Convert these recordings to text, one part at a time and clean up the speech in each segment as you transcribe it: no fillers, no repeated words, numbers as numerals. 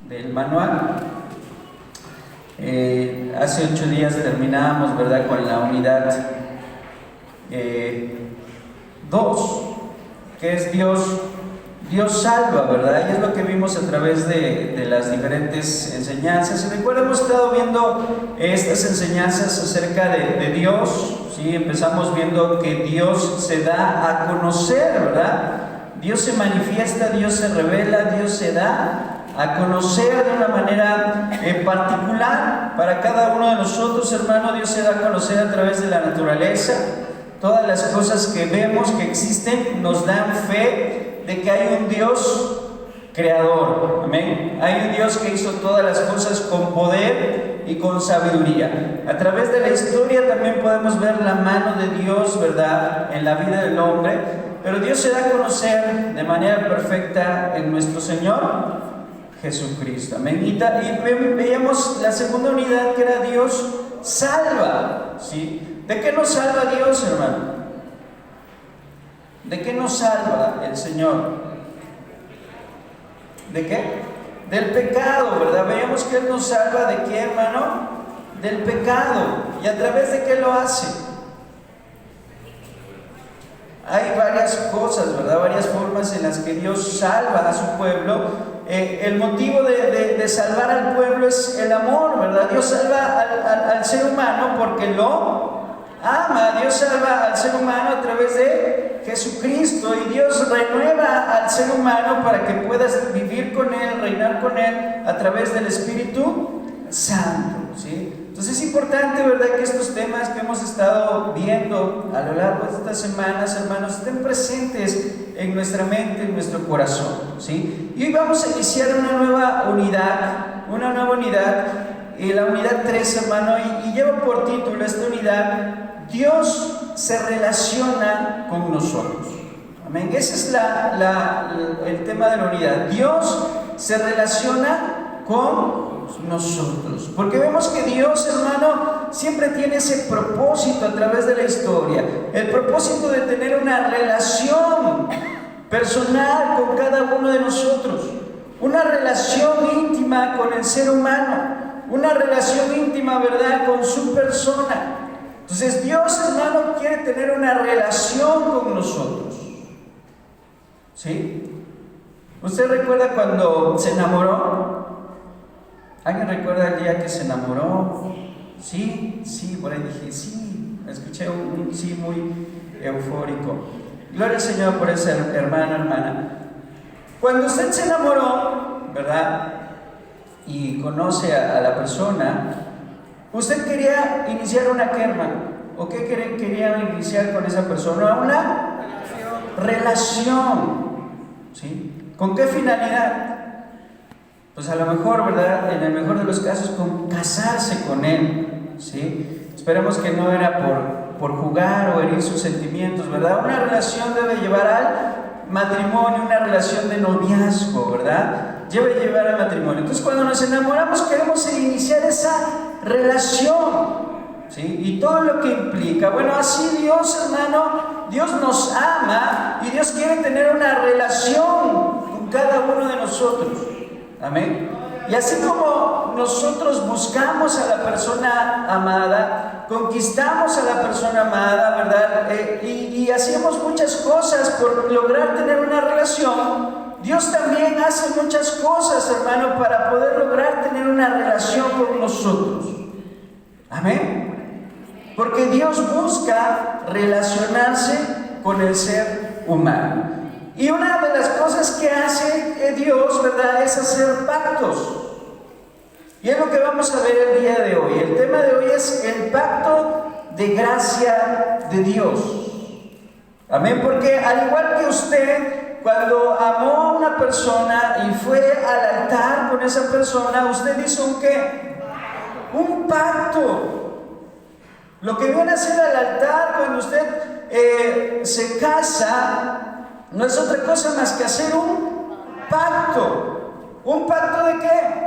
del manual. Hace 8 días terminábamos, ¿verdad?, con la unidad 2, que es Dios salva, ¿verdad? Y es lo que vimos a través de las diferentes enseñanzas. Y recuerda, hemos estado viendo estas enseñanzas acerca de Dios, ¿sí? Empezamos viendo que Dios se da a conocer, ¿verdad? Dios se manifiesta, Dios se revela, Dios se da a conocer de una manera particular para cada uno de nosotros, hermano. Dios se da a conocer a través de la naturaleza. Todas las cosas que vemos que existen nos dan fe de que hay un Dios creador, amén. Hay un Dios que hizo todas las cosas con poder y con sabiduría. A través de la historia también podemos ver la mano de Dios, ¿verdad?, en la vida del hombre, pero Dios se da a conocer de manera perfecta en nuestro Señor Jesucristo, amén. Y veíamos la segunda unidad, que era Dios salva, ¿sí? ¿De qué nos salva Dios, hermano? ¿De qué nos salva el Señor? ¿De qué? Del pecado, ¿verdad? Veíamos que Él nos salva ¿de qué, hermano? Del pecado. ¿Y a través de qué lo hace? Hay varias cosas, ¿verdad? Varias formas en las que Dios salva a su pueblo. El motivo de salvar al pueblo es el amor, ¿verdad? Dios salva al ser humano porque lo ama. Dios salva al ser humano a través de Jesucristo, y Dios renueva al ser humano para que puedas vivir con Él, reinar con Él a través del Espíritu Santo, ¿sí? Entonces es importante, ¿verdad?, que estos temas que hemos estado viendo a lo largo de estas semanas, hermanos, estén presentes en nuestra mente, en nuestro corazón, ¿sí? Y hoy vamos a iniciar una nueva unidad, la unidad 3, hermano, y lleva por título esta unidad: Dios se relaciona con nosotros. Amén. Ese es el tema de la unidad. Dios se relaciona con nosotros, porque vemos que Dios, hermano, siempre tiene ese propósito a través de la historia, el propósito de tener una relación personal con cada uno de nosotros, una relación íntima con el ser humano, una relación íntima, ¿verdad?, con su persona. Entonces Dios, hermano, quiere tener una relación con nosotros, ¿sí? ¿Usted recuerda cuando se enamoró? ¿Alguien recuerda el día que se enamoró? Sí, por ahí dije sí, escuché un sí muy eufórico. Gloria al Señor por esa hermana. Cuando usted se enamoró, ¿verdad?, y conoce a la persona, usted quería iniciar una ¿qué, hermano? ¿O qué quería iniciar con esa persona? Una relación, ¿sí? ¿Con qué finalidad? Pues a lo mejor, ¿verdad?, en el mejor de los casos, con casarse con él, ¿sí? Esperemos que no era por jugar o herir sus sentimientos, ¿verdad? Una relación debe llevar al matrimonio, una relación de noviazgo, ¿verdad? Debe llevar al matrimonio. Entonces, cuando nos enamoramos, queremos iniciar esa relación, ¿sí? Y todo lo que implica. Bueno, así Dios, hermano, Dios nos ama y Dios quiere tener una relación con cada uno de nosotros. Amén. Y así como nosotros buscamos a la persona amada, conquistamos a la persona amada, ¿verdad? Y hacemos muchas cosas por lograr tener una relación, Dios también hace muchas cosas, hermano, para poder lograr tener una relación con nosotros. Amén. Porque Dios busca relacionarse con el ser humano. Y una de las cosas que hace Dios, ¿verdad?, es hacer pactos. Y es lo que vamos a ver el día de hoy. El tema de hoy es el pacto de gracia de Dios. Amén. Porque al igual que usted, cuando amó a una persona y fue al altar con esa persona, usted hizo un ¿qué? Un pacto. Lo que viene a ser al altar cuando usted se casa no es otra cosa más que hacer un pacto. ¿Un pacto de qué?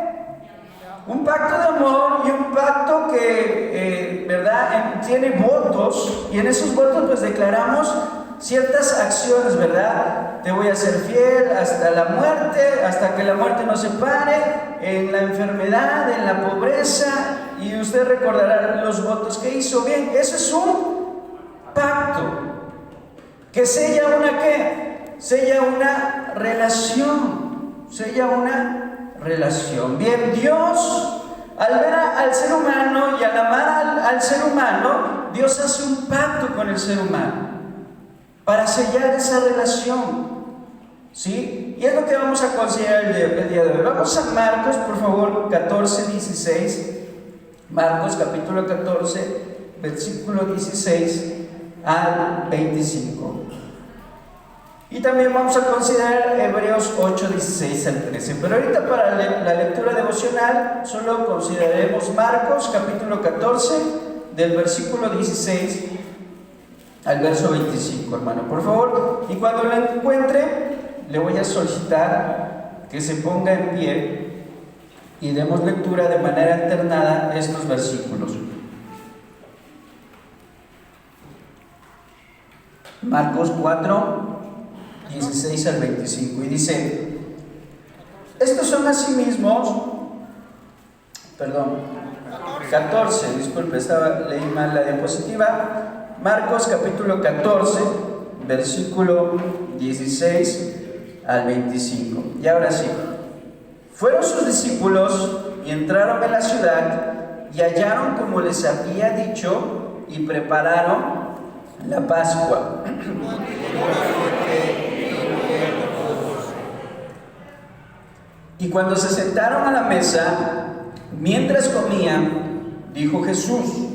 Un pacto de amor y un pacto que, ¿verdad?, tiene votos, y en esos votos pues declaramos ciertas acciones, ¿verdad? Te voy a ser fiel hasta la muerte, hasta que la muerte nos separe, en la enfermedad, en la pobreza, y usted recordará los votos que hizo. Bien, eso es un pacto que sella una ¿qué? Sella una relación, sella una relación. Bien, Dios, al ver al ser humano y al amar al ser humano, Dios hace un pacto con el ser humano para sellar esa relación, ¿sí? Y es lo que vamos a considerar el día de hoy. Vamos a Marcos, por favor, 14, 16. Marcos capítulo 14, versículo 16 al 25. Y también vamos a considerar Hebreos 8, 16 al 13. Pero ahorita para la lectura devocional solo consideraremos Marcos capítulo 14, del versículo 16 al verso 25, hermano, por favor. Y cuando lo encuentre, le voy a solicitar que se ponga en pie y demos lectura de manera alternada estos versículos. Marcos 4, 16 al 25, y dice: estos son asimismo, 14, disculpe, leí mal la diapositiva. Marcos capítulo 14, versículo 16 al 25. Y ahora sí, fueron sus discípulos y entraron en la ciudad y hallaron como les había dicho y prepararon la Pascua. Y cuando se sentaron a la mesa, mientras comían, dijo Jesús: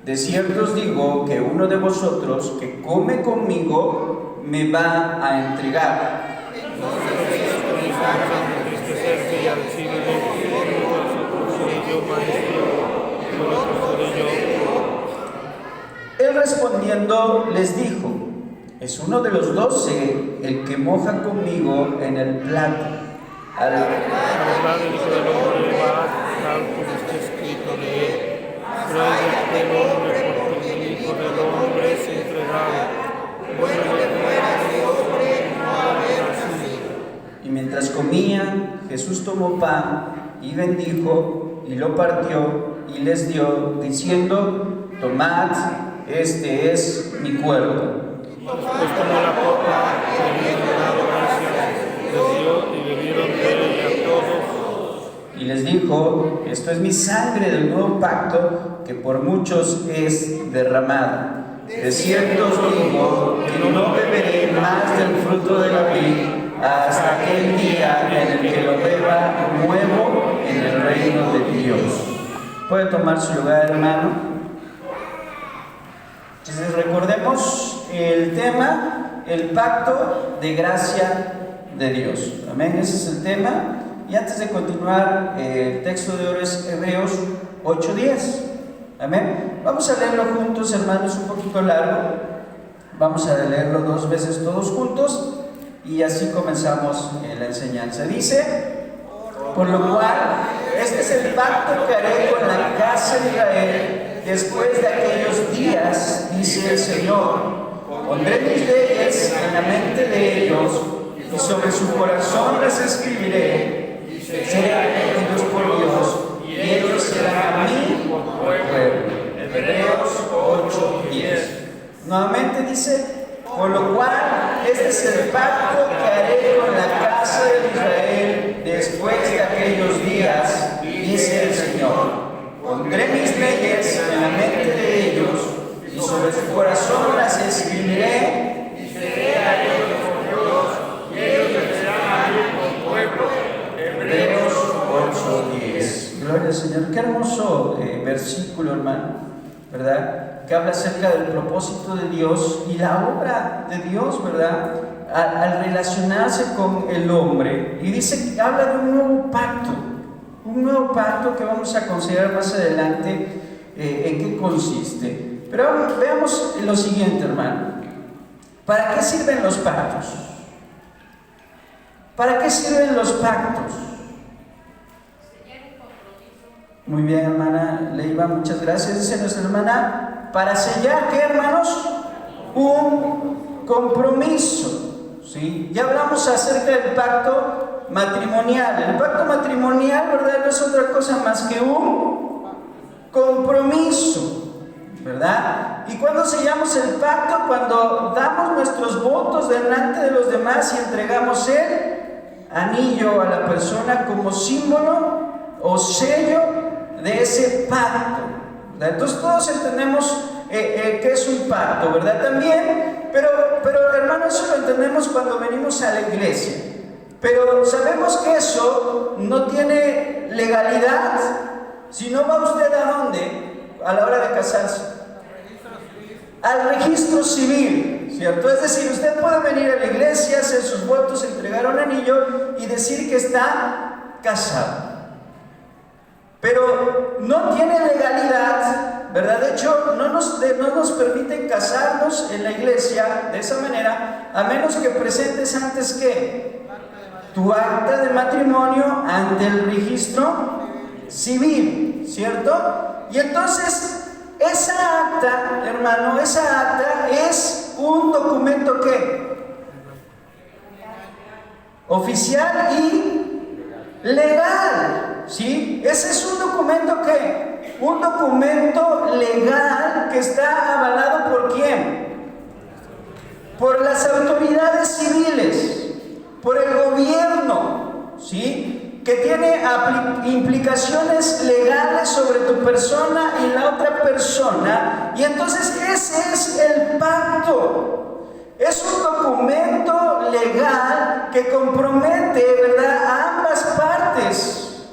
de cierto os digo que uno de vosotros que come conmigo me va a entregar. Él respondiendo les dijo: es uno de los 12 el que moja conmigo en el plato. Al del Hijo del Hombre va, tal como está escrito de él. Pero es el hombre porque el Hijo del Hombre es entregado. Y mientras comían, Jesús tomó pan y bendijo y lo partió y les dio, diciendo: tomad, este es mi cuerpo. Después tomó la copa, habiendo dado gracias, les dio y bebieron de ella todos. Y les dijo: esto es mi sangre del nuevo pacto, que por muchos es derramada. De cierto os digo que no beberé más del fruto de la vid hasta aquel día en el que lo beba nuevo en el reino de Dios. ¿Puede tomar su lugar, hermano? Entonces recordemos el tema, el pacto de gracia de Dios. Amén, ese es el tema. Y antes de continuar, el texto de hoy es Hebreos 8:10. Amén. Vamos a leerlo juntos, hermanos, un poquito largo. Vamos a leerlo 2 veces todos juntos y así comenzamos la enseñanza. Dice: por lo cual, este es el pacto que haré con la casa de Israel después de aquellos días, dice el Señor. Pondré mis leyes en la mente de ellos y sobre su corazón las escribiré. Serán ellos por Dios y ellos serán a mí por pueblo. Hebreos 8:10. Nuevamente dice: por lo cual este es el pacto que haré con la casa de Israel después de aquellos días, dice el Señor. Pondré mis leyes en la mente de ellos y sobre su corazón las escribiré. Y seré a ellos por Dios y ellos serán a mí por pueblo. Hebreos 8:10. Gloria al Señor. Qué hermoso versículo, hermano, ¿verdad? Que habla acerca del propósito de Dios y la obra de Dios, ¿verdad? Al relacionarse con el hombre. Y dice que habla de un nuevo pacto que vamos a considerar más adelante en qué consiste. Pero veamos lo siguiente, hermano. ¿Para qué sirven los pactos? ¿Para qué sirven los pactos? Muy bien, hermana Leiva, muchas gracias. Dice nuestra hermana: para sellar, ¿qué, hermanos? Un compromiso, ¿sí? Ya hablamos acerca del pacto matrimonial. El pacto matrimonial, ¿verdad?, no es otra cosa más que un compromiso, ¿verdad? ¿Y cuándo sellamos el pacto? Cuando damos nuestros votos delante de los demás y entregamos el anillo a la persona como símbolo o sello de ese pacto, ¿verdad? Entonces todos entendemos que es un pacto, ¿verdad? También, pero hermano, eso lo entendemos cuando venimos a la iglesia. Pero sabemos que eso no tiene legalidad si no va usted a dónde a la hora de casarse. Al registro civil, ¿cierto? Es decir, usted puede venir a la iglesia, hacer sus votos, entregar un anillo y decir que está casado. Pero no tiene legalidad, ¿verdad? De hecho, no nos permiten casarnos en la iglesia de esa manera, a menos que presentes antes que tu acta de matrimonio ante el registro civil, ¿cierto? Y entonces, esa acta, hermano, esa acta es un documento ¿qué? Oficial y legal, ¿sí? Ese es un documento ¿qué? Un documento legal que está avalado ¿por quién? Por las autoridades civiles, por el gobierno, ¿sí? Que tiene implicaciones legales sobre tu persona y la otra persona. Y entonces ese es el pacto. Es un documento legal que compromete, ¿verdad?, a ambas partes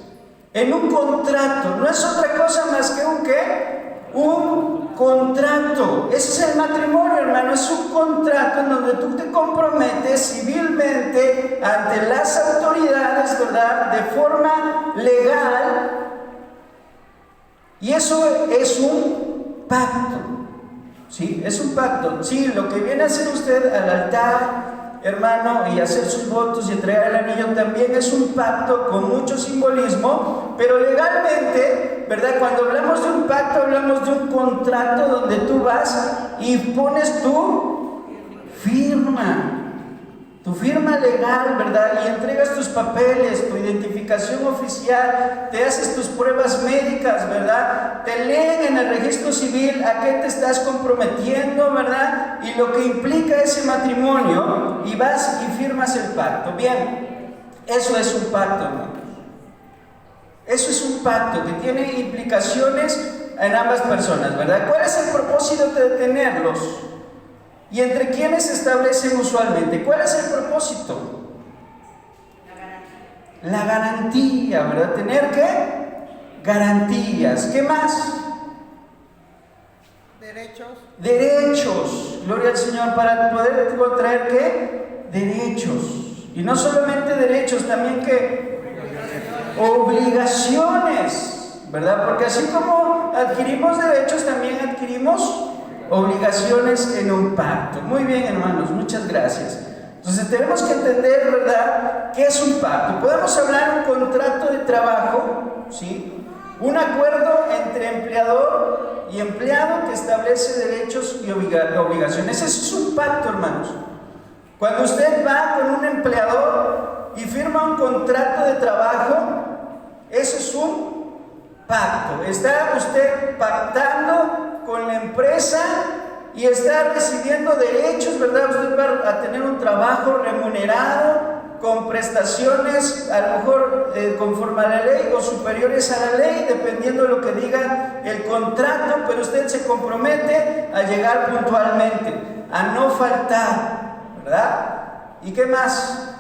en un contrato. No es otra cosa más que un ¿qué? Un contrato. Ese es el matrimonio, hermano. Es un contrato en donde tú te comprometes civilmente ante las autoridades, ¿verdad?, de forma legal. Y eso es un pacto, ¿sí? Es un pacto. Sí, lo que viene a hacer usted al altar, hermano, y hacer sus votos y entregar el anillo también es un pacto con mucho simbolismo, pero legalmente, ¿verdad? Cuando hablamos de un pacto, hablamos de un contrato donde tú vas y pones tu firma legal, ¿verdad? Y entregas tus papeles, tu identificación oficial, te haces tus pruebas médicas, ¿verdad? Te leen en el registro civil a qué te estás comprometiendo, ¿verdad? Y lo que implica ese matrimonio, y vas y firmas el pacto. Bien, eso es un pacto, hermano. Eso es un pacto que tiene implicaciones en ambas personas, ¿verdad? ¿Cuál es el propósito de tenerlos? ¿Y entre quiénes se establecen usualmente? ¿Cuál es el propósito? La garantía, ¿verdad? ¿Tener qué? Garantías. ¿Qué más? Derechos. Gloria al Señor, para poder contraer ¿qué? Derechos. Y no solamente derechos, también ¿qué? Obligaciones, ¿verdad? Porque así como adquirimos derechos, también adquirimos obligaciones en un pacto. Muy bien, hermanos, muchas gracias. Entonces tenemos que entender, ¿verdad?, qué es un pacto. Podemos hablar de un contrato de trabajo, ¿sí? Un acuerdo entre empleador y empleado que establece derechos y obligaciones. Ese es un pacto, hermanos. Cuando usted va con un empleador y firma un contrato de trabajo, eso es un pacto. Está usted pactando con la empresa y está recibiendo derechos, ¿verdad? Usted va a tener un trabajo remunerado con prestaciones, a lo mejor conforme a la ley o superiores a la ley, dependiendo de lo que diga el contrato, pero usted se compromete a llegar puntualmente, a no faltar, ¿verdad? ¿Y qué más?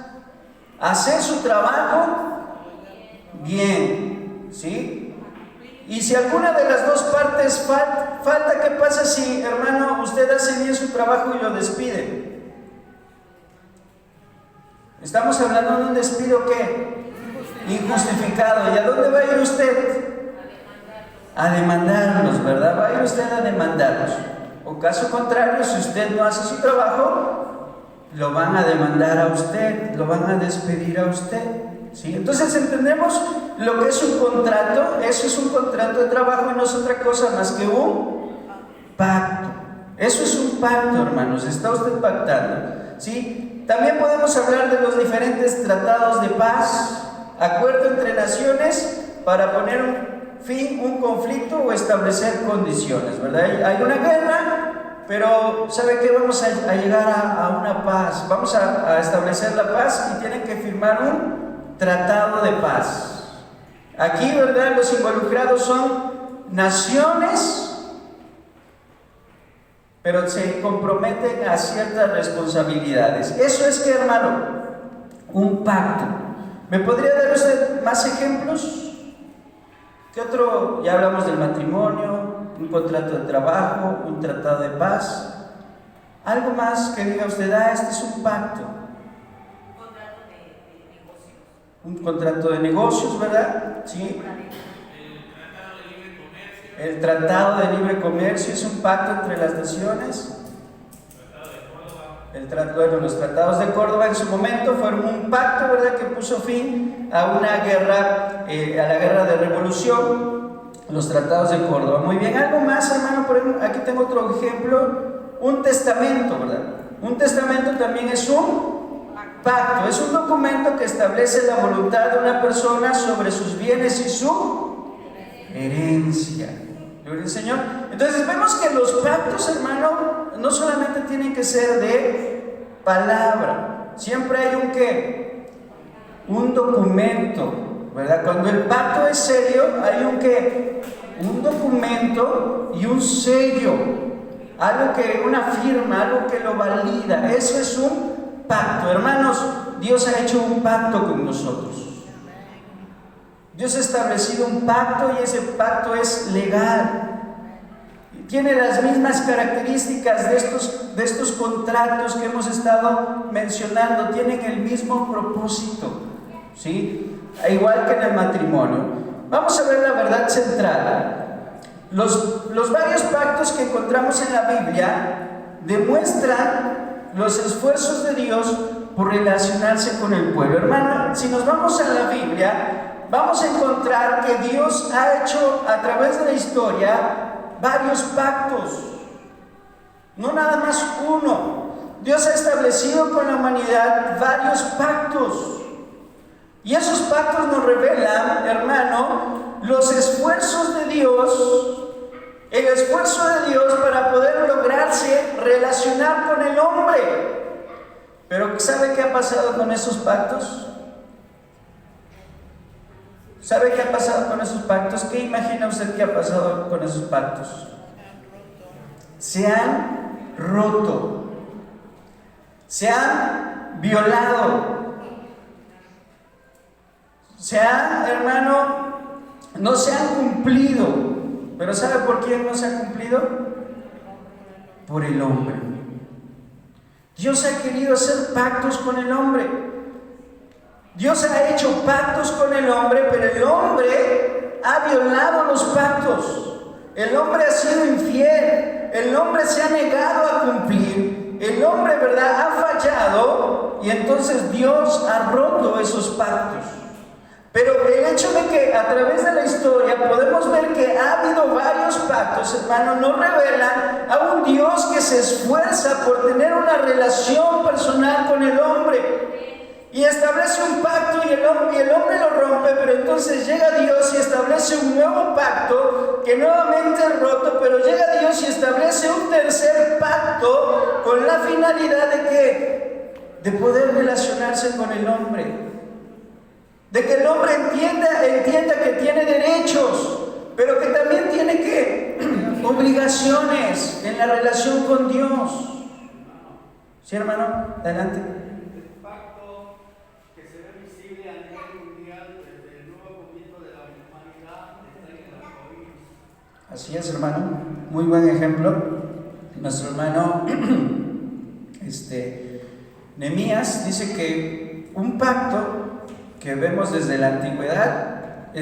Hacer su trabajo bien, ¿sí? Y si alguna de las dos partes falta, ¿qué pasa si, hermano, usted hace bien su trabajo y lo despide? Estamos hablando de un despido ¿qué? Injustificado. ¿Y a dónde va a ir usted? A demandarlos, ¿verdad? Va a ir usted a demandarlos. O caso contrario, si usted no hace su trabajo, lo van a demandar a usted, lo van a despedir a usted. ¿Sí? Entonces entendemos lo que es un contrato. Eso es un contrato de trabajo y no es otra cosa más que un pacto. Eso es un pacto, hermanos. Está usted pactando, ¿sí? También podemos hablar de los diferentes tratados de paz, acuerdo entre naciones para poner un conflicto o establecer condiciones, ¿verdad? Hay una guerra, pero ¿sabe qué? Vamos a llegar a una paz, vamos a establecer la paz y tienen que firmar un tratado de paz. Aquí, ¿verdad? Los involucrados son naciones, pero se comprometen a ciertas responsabilidades. Eso es que, hermano, un pacto. ¿Me podría dar usted más ejemplos? ¿Qué otro? Ya hablamos del matrimonio, un contrato de trabajo, un tratado de paz. Algo más que diga usted, este es un pacto. Contrato de negocios. Un contrato de negocios, ¿verdad? Sí. El Tratado de Libre Comercio es un pacto entre las naciones. Los tratados de Córdoba en su momento fueron un pacto, ¿verdad?, que puso fin a una guerra, a la guerra de revolución, los tratados de Córdoba. Muy bien, algo más, hermano, por ejemplo, aquí tengo otro ejemplo, un testamento, ¿verdad? Un testamento también es un pacto, es un documento que establece la voluntad de una persona sobre sus bienes y su herencia. Gloria al Señor. Entonces vemos que los pactos, hermano, no solamente tienen que ser de palabra, siempre hay un documento, ¿verdad? Cuando el pacto es serio, hay un documento y un sello, una firma, algo que lo valida. Eso es un pacto, hermanos. Dios ha hecho un pacto con nosotros. Dios ha establecido un pacto y ese pacto es legal. Tiene las mismas características de estos contratos que hemos estado mencionando. Tienen el mismo propósito, ¿sí? Igual que en el matrimonio. Vamos a ver la verdad central. Los varios pactos que encontramos en la Biblia demuestran los esfuerzos de Dios por relacionarse con el pueblo. Hermano, si nos vamos a la Biblia, vamos a encontrar que Dios ha hecho a través de la historia varios pactos, no nada más uno. Dios ha establecido con la humanidad varios pactos, y esos pactos nos revelan, hermano, los esfuerzos de Dios, el esfuerzo de Dios para poder lograrse relacionar con el hombre. Pero ¿sabe qué ha pasado con esos pactos? ¿Sabe qué ha pasado con esos pactos? ¿Qué imagina usted que ha pasado con esos pactos? Se han roto, se han violado, hermano, no se han cumplido. ¿Pero sabe por quién no se ha cumplido? Por el hombre. Dios ha querido hacer pactos con el hombre. Dios ha hecho pactos con el hombre, pero el hombre ha violado los pactos. El hombre ha sido infiel. El hombre se ha negado a cumplir. El hombre, ¿verdad?, ha fallado, y entonces Dios ha roto esos pactos. Pero el hecho de que a través de la historia podemos ver que ha habido varios pactos, hermano, nos revela a un Dios que se esfuerza por tener una relación personal con el hombre. Y establece un pacto y el hombre lo rompe, pero entonces llega Dios y establece un nuevo pacto que nuevamente es roto, pero llega Dios y establece un tercer pacto con la finalidad de ¿qué? De poder relacionarse con el hombre, de que el hombre entienda que tiene derechos, pero que también tiene obligaciones en la relación con Dios. ¿Sí, hermano? Adelante. Así es, hermano, muy buen ejemplo. Nuestro hermano Nehemías dice que un pacto que vemos desde la antigüedad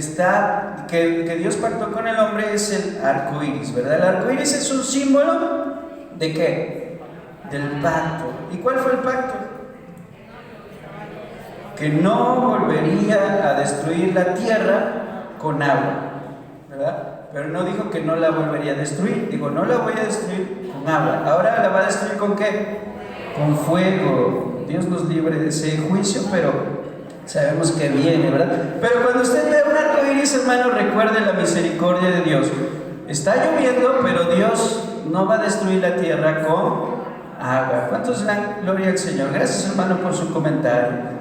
que Dios pactó con el hombre es el arco iris, ¿verdad? El arco iris es un símbolo ¿de qué? Del pacto. ¿Y cuál fue el pacto? Que no volvería a destruir la tierra con agua, ¿verdad? pero no dijo que no la volvería a destruir. Digo, no la voy a destruir con agua. Ahora la va a destruir ¿con qué? Con fuego. Dios nos libre de ese juicio, pero sabemos que viene, ¿verdad? Pero cuando usted ve un arco iris, hermano, recuerde la misericordia de Dios. Está lloviendo, pero Dios no va a destruir la tierra con agua. ¿Cuántos dan gloria al Señor? Gracias, hermano, por su comentario.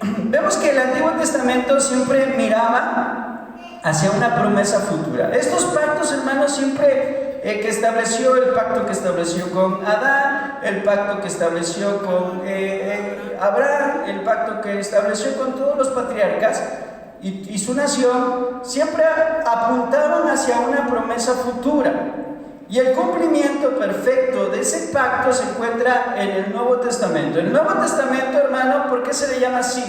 Vemos que el Antiguo Testamento siempre miraba hacia una promesa futura. Estos pactos, hermanos, siempre que estableció, el pacto que estableció con Adán, el pacto que estableció con Abraham, el pacto que estableció con todos los patriarcas y su nación, siempre apuntaban hacia una promesa futura. Y el cumplimiento perfecto de ese pacto se encuentra en el Nuevo Testamento. El Nuevo Testamento, hermano, ¿por qué se le llama así?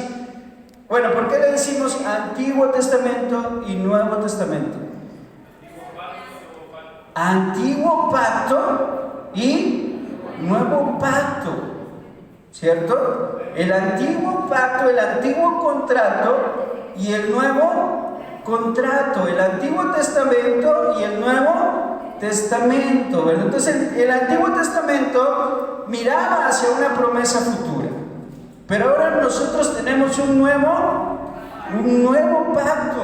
Bueno, ¿por qué le decimos Antiguo Testamento y Nuevo Testamento? Antiguo pacto y nuevo pacto, ¿cierto? El antiguo pacto, el antiguo contrato y el nuevo contrato, el Antiguo Testamento y el Nuevo Testamento, ¿verdad? Entonces el Antiguo Testamento miraba hacia una promesa futura, pero ahora nosotros tenemos un nuevo pacto,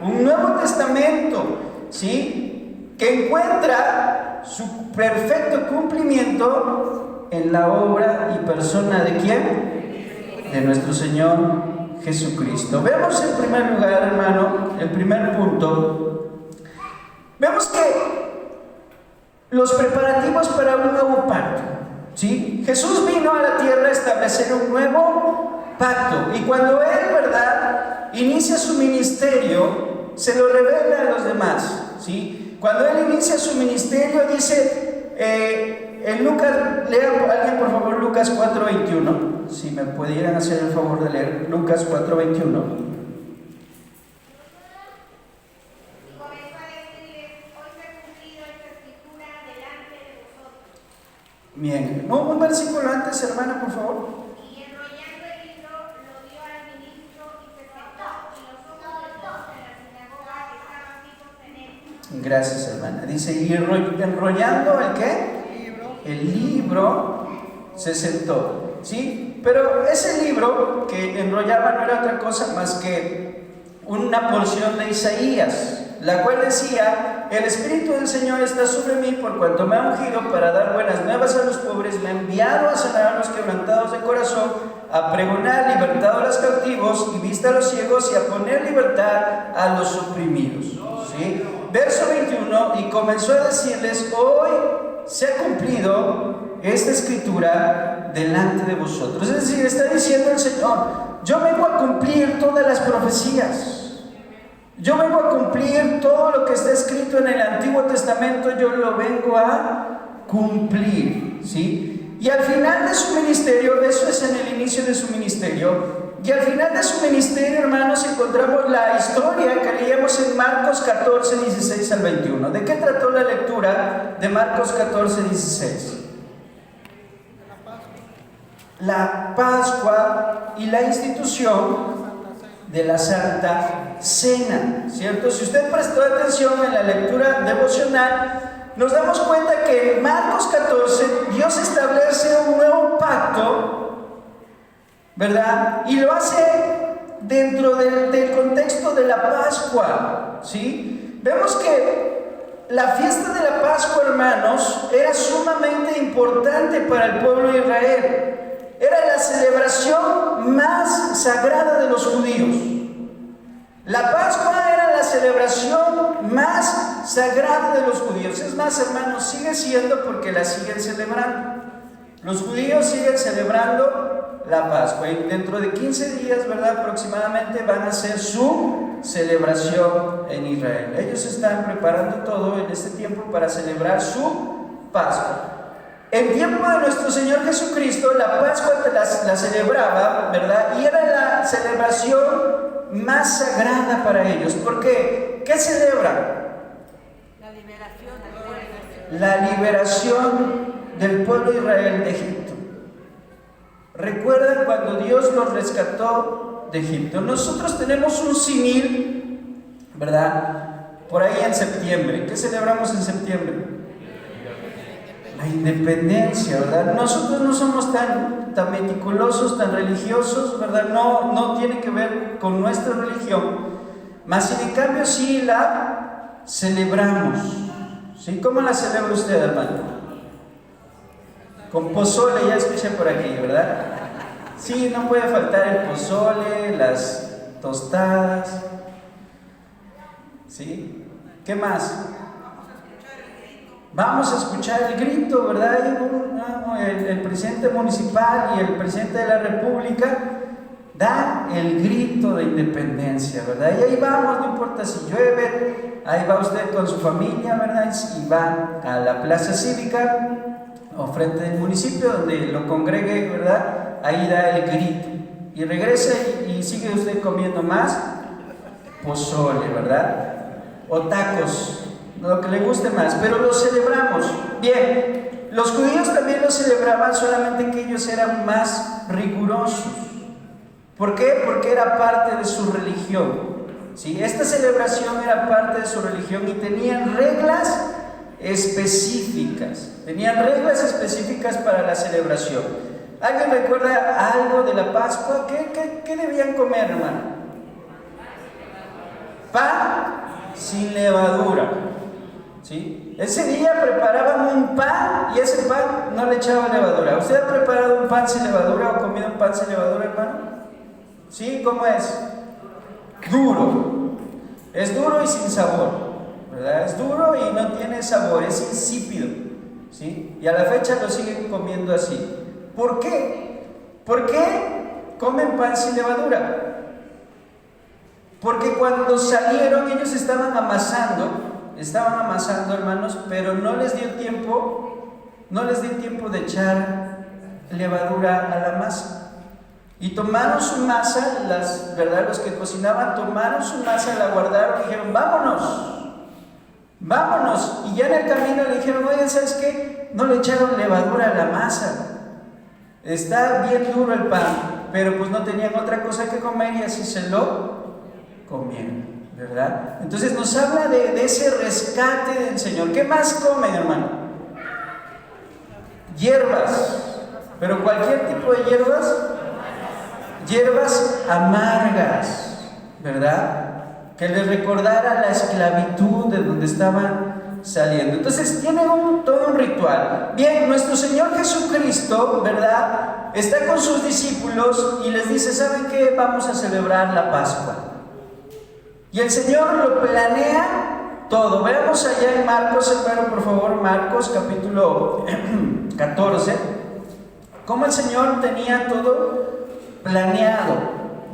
un Nuevo Testamento, ¿sí? Que encuentra su perfecto cumplimiento en la obra y persona ¿de quién? De nuestro Señor Jesucristo. Vemos en primer lugar, hermano, el primer punto, vemos que los preparativos para un nuevo pacto, ¿sí? Jesús vino a la tierra a establecer un nuevo pacto, y cuando Él, ¿verdad?, inicia su ministerio, se lo revela a los demás, ¿sí? Cuando Él inicia su ministerio, dice, en Lucas, lea alguien por favor Lucas 4:21, si me pudieran hacer el favor de leer Lucas 4:21. Bien, un versículo antes, hermana, por favor. Y enrollando el libro, lo dio al ministro y se sentó, y los ojos de todos en la sinagoga estaban fijos en él. Gracias, hermana. Dice, y enrollando ¿el qué? El libro se sentó, ¿sí? Pero ese libro que enrollaba no era otra cosa más que una porción de Isaías, la cual decía: el Espíritu del Señor está sobre mí, por cuanto me ha ungido para dar buenas nuevas a los pobres, me ha enviado a sanar a los quebrantados de corazón, a pregonar libertad a los cautivos y vista a los ciegos, y a poner libertad a los oprimidos, ¿sí? Verso 21, y comenzó a decirles: hoy se ha cumplido esta escritura delante de vosotros. Es decir, está diciendo el Señor: yo vengo a cumplir todas las profecías. Yo vengo a cumplir todo lo que está escrito en el Antiguo Testamento, yo lo vengo a cumplir, ¿sí? Y al final de su ministerio, eso es en el inicio de su ministerio, y al final de su ministerio, hermanos, encontramos la historia que leíamos en Marcos 14, 16 al 21. ¿De qué trató la lectura de Marcos 14, 16? La Pascua y la institución de la Santa Cena, ¿cierto? Si usted prestó atención en la lectura devocional, nos damos cuenta que en Marcos 14 Dios establece un nuevo pacto, ¿verdad? Y lo hace dentro del contexto de la Pascua, ¿sí? Vemos que la fiesta de la Pascua, hermanos, era sumamente importante para el pueblo de Israel. Era la celebración más sagrada de los judíos. La Pascua era la celebración más sagrada de los judíos. Es más, hermanos, sigue siendo, porque la siguen celebrando. Los judíos siguen celebrando la Pascua, y dentro de 15 días, ¿verdad?, aproximadamente van a hacer su celebración en Israel. Ellos están preparando todo en este tiempo para celebrar su Pascua. En tiempo de nuestro Señor Jesucristo, la Pascua la celebraba, ¿verdad? Y era la celebración más sagrada para ellos. ¿Por qué? ¿Qué celebran? La liberación del pueblo de Israel de Egipto. ¿Recuerdan cuando Dios los rescató de Egipto? Nosotros tenemos un símil, ¿verdad?, por ahí en septiembre. ¿Qué celebramos en septiembre? La independencia, ¿verdad? Nosotros no somos tan meticulosos, tan religiosos, ¿verdad? No tiene que ver con nuestra religión, mas sin en cambio sí la celebramos. ¿Sí? ¿Cómo la celebra usted, hermano? Con pozole, ya escuché por aquí, ¿verdad? Sí, no puede faltar el pozole, las tostadas. ¿Sí? ¿Qué más? Vamos a escuchar el grito, ¿verdad? El presidente municipal y el presidente de la República dan el grito de independencia, ¿verdad? Y ahí vamos, no importa si llueve, ahí va usted con su familia, ¿verdad? Y va a la plaza cívica o frente del municipio donde lo congregue, ¿verdad? Ahí da el grito y regresa y sigue usted comiendo más pozole, ¿verdad? O tacos, lo que le guste más, pero lo celebramos. Bien, los judíos también lo celebraban, solamente que ellos eran más rigurosos. ¿Por qué? Porque era parte de su religión. ¿Sí? Esta celebración era parte de su religión y tenían reglas específicas. Tenían reglas específicas para la celebración. ¿Alguien recuerda algo de la Pascua? ¿Qué debían comer, hermano? Pan sin levadura. ¿Sí? Ese día preparaban un pan y ese pan no le echaban levadura. ¿Usted ha preparado un pan sin levadura o comido un pan sin levadura, hermano? ¿Sí? ¿Cómo es? Duro. Es duro y sin sabor, ¿verdad? Es duro y no tiene sabor, es insípido. ¿Sí? Y a la fecha lo siguen comiendo así. ¿Por qué? ¿Por qué comen pan sin levadura? Porque cuando salieron ellos estaban amasando, hermanos, pero no les dio tiempo de echar levadura a la masa. Y tomaron su masa, ¿verdad? Los que cocinaban tomaron su masa, la guardaron y dijeron, vámonos. Y ya en el camino le dijeron, oigan, ¿sabes qué? No le echaron levadura a la masa. Está bien duro el pan, pero pues no tenían otra cosa que comer y así se lo comieron, ¿verdad? Entonces nos habla de ese rescate del Señor. ¿Qué más comen, hermano? Hierbas, pero cualquier tipo de hierbas amargas, ¿verdad? Que les recordara la esclavitud de donde estaban saliendo. Entonces tiene todo un ritual. Bien, nuestro Señor Jesucristo, ¿verdad? Está con sus discípulos y les dice, ¿saben qué? Vamos a celebrar la Pascua. Y el Señor lo planea todo. Veamos allá en Marcos, hermano, por favor, Marcos capítulo 14, cómo el Señor tenía todo planeado,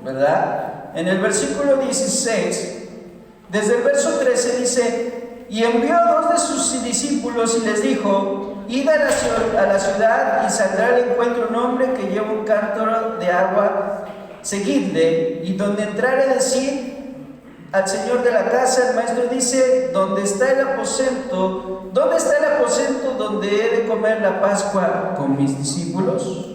¿verdad? En el versículo 16, desde el verso 13 dice, y envió a 2 de sus discípulos y les dijo, id a la ciudad y saldrá al encuentro un hombre que lleva un cántaro de agua, seguidle, y donde entrare decir al señor de la casa, el maestro dice, ¿dónde está el aposento? ¿Dónde está el aposento donde he de comer la Pascua con mis discípulos?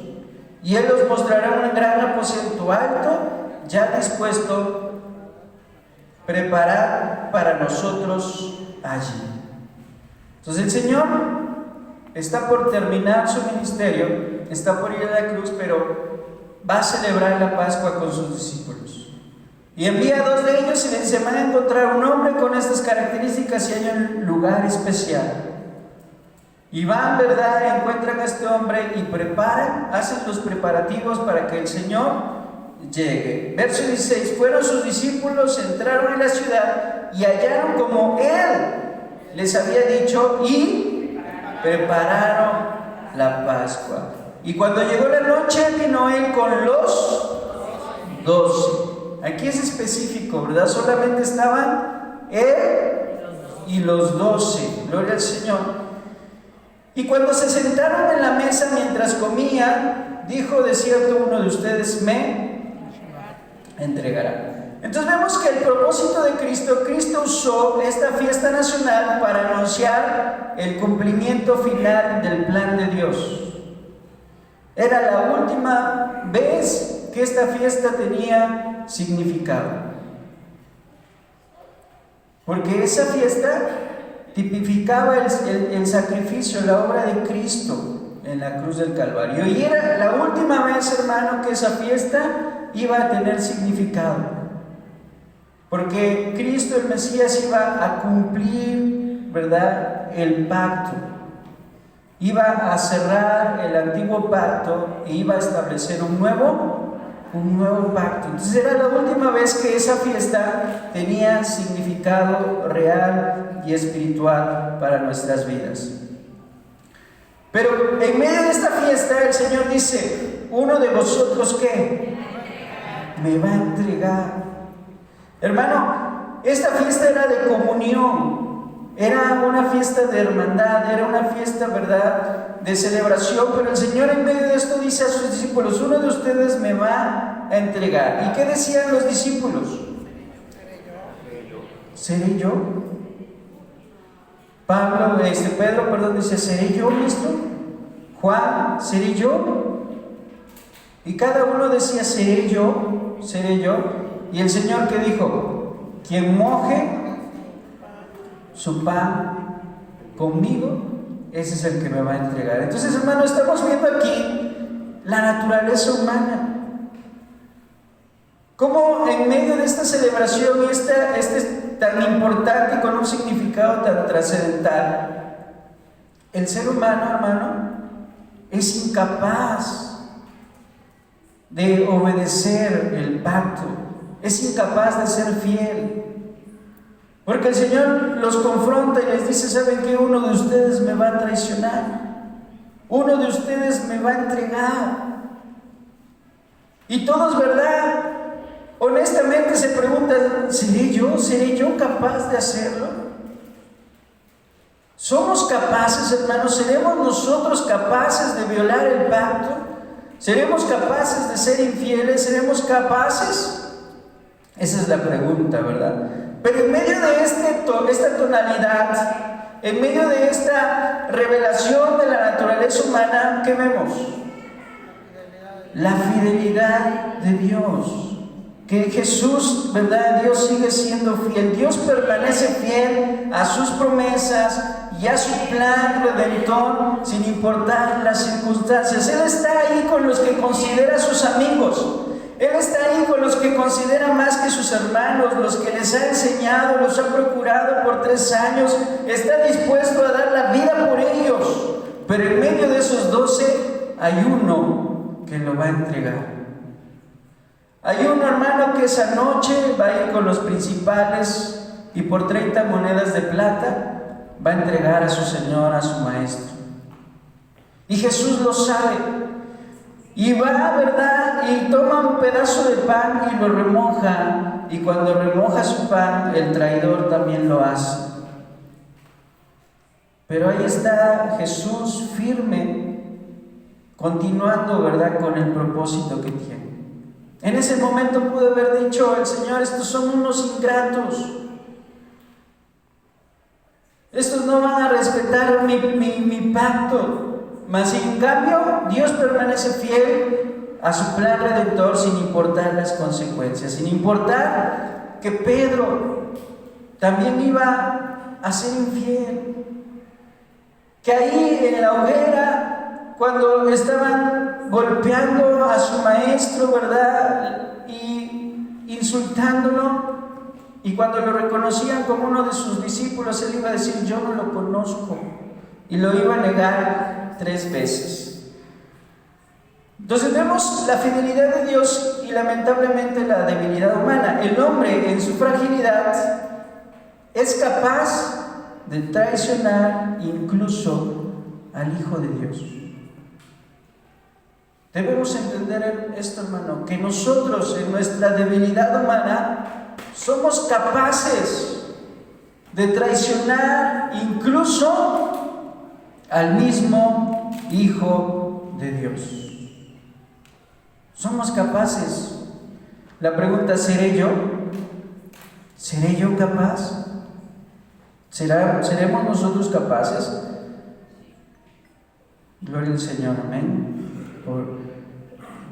Y él os mostrará un gran aposento alto, ya dispuesto, preparad para nosotros allí. Entonces el Señor está por terminar su ministerio, está por ir a la cruz, pero va a celebrar la Pascua con sus discípulos. Y envía a 2 de ellos y les dice, van a encontrar un hombre con estas características y hay un lugar especial. Y van, ¿verdad? Encuentran a este hombre y hacen los preparativos para que el Señor llegue. Verso 16, fueron sus discípulos, entraron en la ciudad y hallaron como Él les había dicho y prepararon la Pascua. Y cuando llegó la noche, vino Él con los 12. Aquí es específico, ¿verdad? Solamente estaban Él y los 12. Gloria al Señor. Y cuando se sentaron en la mesa mientras comían, dijo, de cierto uno de ustedes me entregará. Entonces vemos que el propósito de Cristo usó esta fiesta nacional para anunciar el cumplimiento final del plan de Dios. Era la última vez que esta fiesta tenía significado. porque esa fiesta tipificaba el sacrificio, la obra de Cristo en la cruz del Calvario. Y era la última vez, hermano, que esa fiesta iba a tener significado, porque Cristo, el Mesías, iba a cumplir, ¿verdad?, el pacto. Iba a cerrar el antiguo pacto e iba a establecer un nuevo pacto. Entonces era la última vez que esa fiesta tenía significado real y espiritual para nuestras vidas. Pero en medio de esta fiesta el Señor dice: uno de vosotros, ¿qué? Me va a entregar. Hermano, esta fiesta era de comunión. Era una fiesta de hermandad, era una fiesta, ¿verdad?, de celebración, pero el Señor en medio de esto dice a sus discípulos: uno de ustedes me va a entregar. ¿Y qué decían los discípulos? ¿Seré yo? Pedro dice: ¿seré yo, maestro? Juan: ¿seré yo? Y cada uno decía: ¿seré yo? ¿Seré yo? Y el Señor, ¿qué dijo? Quien moje su pan conmigo, ese es el que me va a entregar. Entonces, hermano, estamos viendo aquí la naturaleza humana. Cómo en medio de esta celebración y este tan importante y con un significado tan trascendental, el ser humano, hermano, es incapaz de obedecer el pacto, es incapaz de ser fiel. Porque el Señor los confronta y les dice: ¿saben qué? Uno de ustedes me va a traicionar, uno de ustedes me va a entregar. Y todos, ¿verdad?, honestamente se preguntan: ¿seré yo capaz de hacerlo? ¿Somos capaces, hermanos? ¿Seremos nosotros capaces de violar el pacto? ¿Seremos capaces de ser infieles? ¿Seremos capaces? Esa es la pregunta, ¿verdad? Pero en medio de esta tonalidad, en medio de esta revelación de la naturaleza humana, ¿qué vemos? La fidelidad de Dios. Que Jesús, ¿verdad?, Dios sigue siendo fiel. Dios permanece fiel a sus promesas y a su plan redentor, sin importar las circunstancias. Él está ahí con los que considera sus amigos. Él está ahí con los que considera más que sus hermanos, los que les ha enseñado, los ha procurado por 3 años. Está dispuesto a dar la vida por ellos. Pero en medio de esos 12 hay uno que lo va a entregar. Hay un hermano que esa noche va a ir con los principales y por 30 monedas de plata va a entregar a su Señor, a su Maestro. Y Jesús lo sabe. Y va, ¿verdad?, y toma un pedazo de pan y lo remoja. Y cuando remoja su pan, el traidor también lo hace. Pero ahí está Jesús firme, continuando, ¿verdad?, con el propósito que tiene. En ese momento pudo haber dicho el Señor: estos son unos ingratos, estos no van a respetar mi pacto. Mas en cambio, Dios permanece fiel a su plan redentor sin importar las consecuencias, sin importar que Pedro también iba a ser infiel, que ahí en la hoguera, cuando estaban golpeando a su maestro, ¿verdad?, y insultándolo, y cuando lo reconocían como uno de sus discípulos, él iba a decir: yo no lo conozco, y lo iba a negar 3 veces. Entonces vemos la fidelidad de Dios y lamentablemente la debilidad humana. El hombre en su fragilidad es capaz de traicionar incluso al Hijo de Dios. Debemos entender esto, hermano, que nosotros en nuestra debilidad humana somos capaces de traicionar incluso al mismo Hijo de Dios. Somos capaces. La pregunta: ¿seré yo? ¿Seré yo capaz? ¿Seremos nosotros capaces? Gloria al Señor, amén.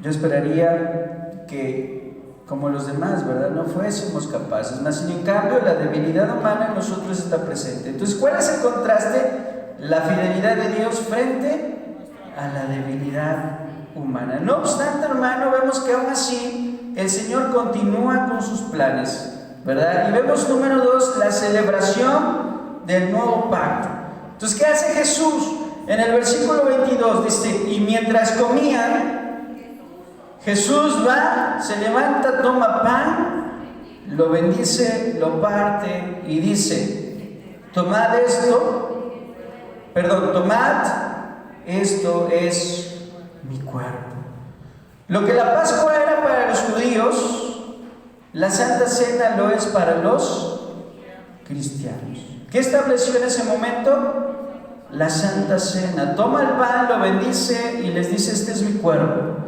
Yo esperaría que como los demás, ¿verdad? No fuésemos capaces, mas sin en cambio la debilidad humana en nosotros está presente. Entonces, ¿cuál es el contraste? La fidelidad de Dios frente a la debilidad humana. No obstante, hermano, vemos que aún así el Señor continúa con sus planes, ¿verdad? Y vemos, número 2, la celebración del nuevo pacto. Entonces, ¿qué hace Jesús? En el versículo 22 dice: y mientras comían, Jesús va, se levanta, toma pan, lo bendice, lo parte y dice: tomad, esto es mi cuerpo. Lo que la Pascua era para los judíos, la Santa Cena lo es para los cristianos. ¿Qué estableció en ese momento? La Santa Cena. Toma el pan, lo bendice y les dice: este es mi cuerpo.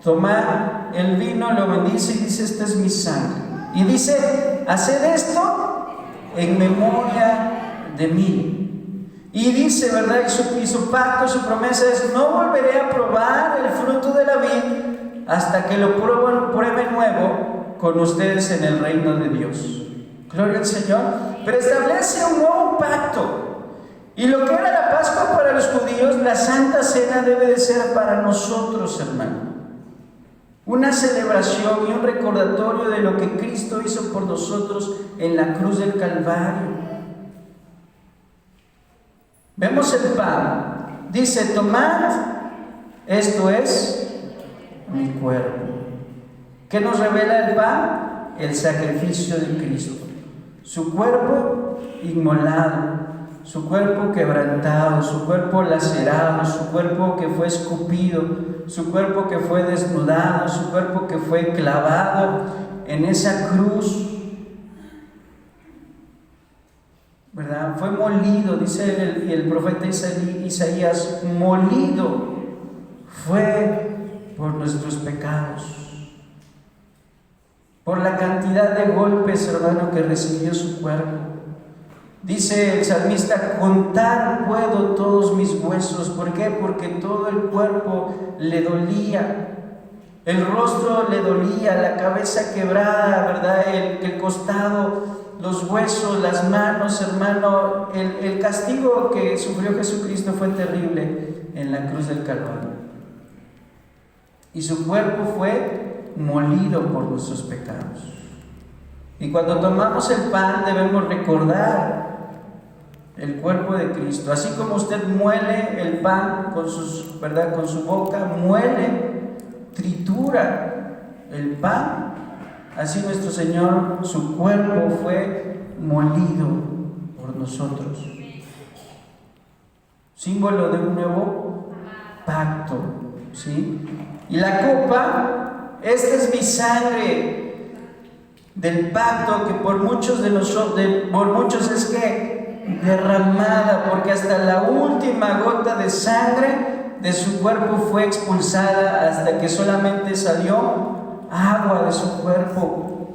Toma el vino, lo bendice y dice: esta es mi sangre. Y dice: haced esto en memoria de mí. Y dice, ¿verdad? Y su pacto, su promesa es: no volveré a probar el fruto de la vid hasta que lo pruebe nuevo con ustedes en el reino de Dios. Gloria al Señor. Pero establece un nuevo pacto. Y lo que era la Pascua para los judíos, la Santa Cena debe de ser para nosotros, hermano. Una celebración y un recordatorio de lo que Cristo hizo por nosotros en la cruz del Calvario. Vemos el pan. Dice: tomad, esto es mi cuerpo. ¿Qué nos revela el pan? El sacrificio de Cristo. Su cuerpo inmolado, su cuerpo quebrantado, su cuerpo lacerado, su cuerpo que fue escupido, su cuerpo que fue desnudado, su cuerpo que fue clavado en esa cruz, ¿verdad? Fue molido, dice el profeta Isaías: molido fue por nuestros pecados, por la cantidad de golpes, hermano, que recibió su cuerpo. Dice el salmista: contar puedo todos mis huesos. ¿Por qué? Porque todo el cuerpo le dolía, el rostro le dolía, la cabeza quebrada, ¿verdad? El costado, los huesos, las manos, hermano. El castigo que sufrió Jesucristo fue terrible en la cruz del Calvario. Y su cuerpo fue molido por nuestros pecados. Y cuando tomamos el pan debemos recordar el cuerpo de Cristo. Así como usted muele el pan con su boca, muele, tritura el pan, así nuestro Señor, su cuerpo fue molido por nosotros. Símbolo de un nuevo pacto, ¿sí? Y la copa: esta es mi sangre del pacto, que por muchos es que derramada, porque hasta la última gota de sangre de su cuerpo fue expulsada, hasta que solamente salió agua de su cuerpo.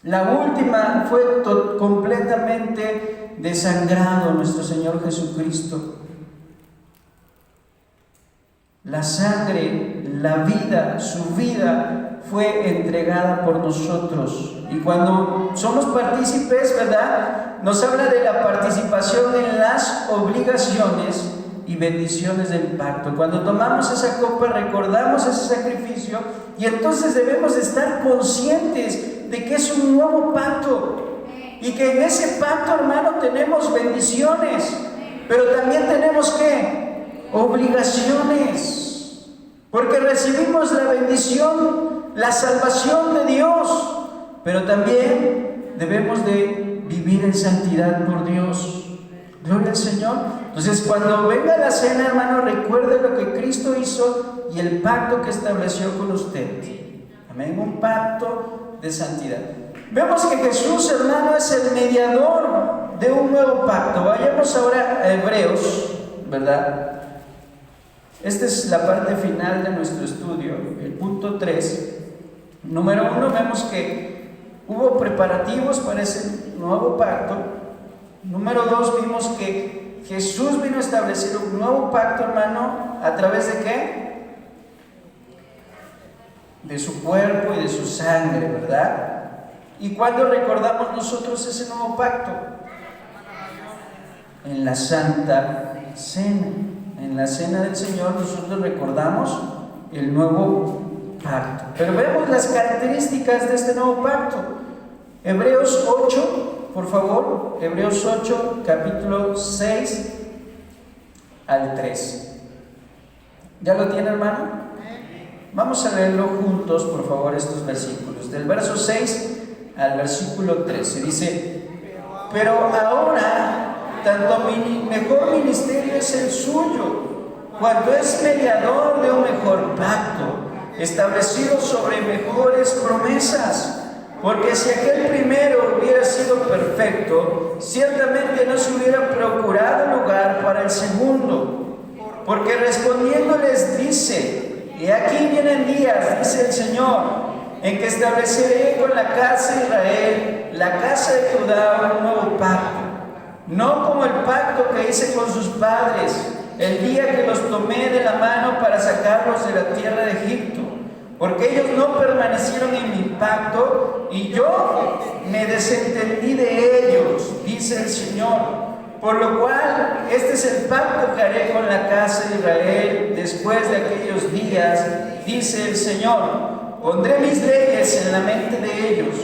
La última fue completamente desangrado nuestro Señor Jesucristo. La sangre, la vida, su vida fue entregada por nosotros. Y cuando somos partícipes, ¿verdad?, nos habla de la participación en las obligaciones y bendiciones del pacto. Cuando tomamos esa copa, recordamos ese sacrificio, y entonces debemos de estar conscientes de que es un nuevo pacto, y que en ese pacto, hermano, tenemos bendiciones, pero también tenemos ¿qué? Obligaciones, porque recibimos la bendición, la salvación de Dios, pero también debemos de vivir en santidad por Dios. Gloria al Señor. Entonces, cuando venga la cena, hermano, recuerde lo que Cristo hizo y el pacto que estableció con usted. Amén. Un pacto de santidad. Vemos que Jesús, hermano, es el mediador de un nuevo pacto. Vayamos ahora a Hebreos, ¿verdad? Esta es la parte final de nuestro estudio, el punto 3. Número 1, vemos que hubo preparativos para ese nuevo pacto. Número 2, vimos que Jesús vino a establecer un nuevo pacto, hermano, ¿a través de qué? de su cuerpo y de su sangre, ¿verdad? ¿Y cuándo recordamos nosotros ese nuevo pacto? En la Santa Cena. En la Cena del Señor nosotros recordamos el nuevo pacto. Pero vemos las características de este nuevo pacto. Hebreos 8, por favor. Hebreos 8, capítulo 6 al 3. ¿Ya lo tiene, hermano? Vamos a leerlo juntos, por favor, estos versículos. Del verso 6 al versículo 13. Dice: pero ahora tanto mejor ministerio es el suyo, cuanto es mediador de un mejor pacto, establecido sobre mejores promesas. Porque si aquel primero hubiera sido perfecto, ciertamente no se hubiera procurado lugar para el segundo. Porque respondiendo les dice: y aquí vienen días, dice el Señor, en que estableceré con la casa de Israel, la casa de Judá, un nuevo pacto. No como el pacto que hice con sus padres, el día que los tomé de la mano para sacarlos de la tierra de Egipto. Porque ellos no permanecieron en mi pacto y yo me desentendí de ellos, dice el Señor. Por lo cual, este es el pacto que haré con la casa de Israel después de aquellos días, dice el Señor. Pondré mis leyes en la mente de ellos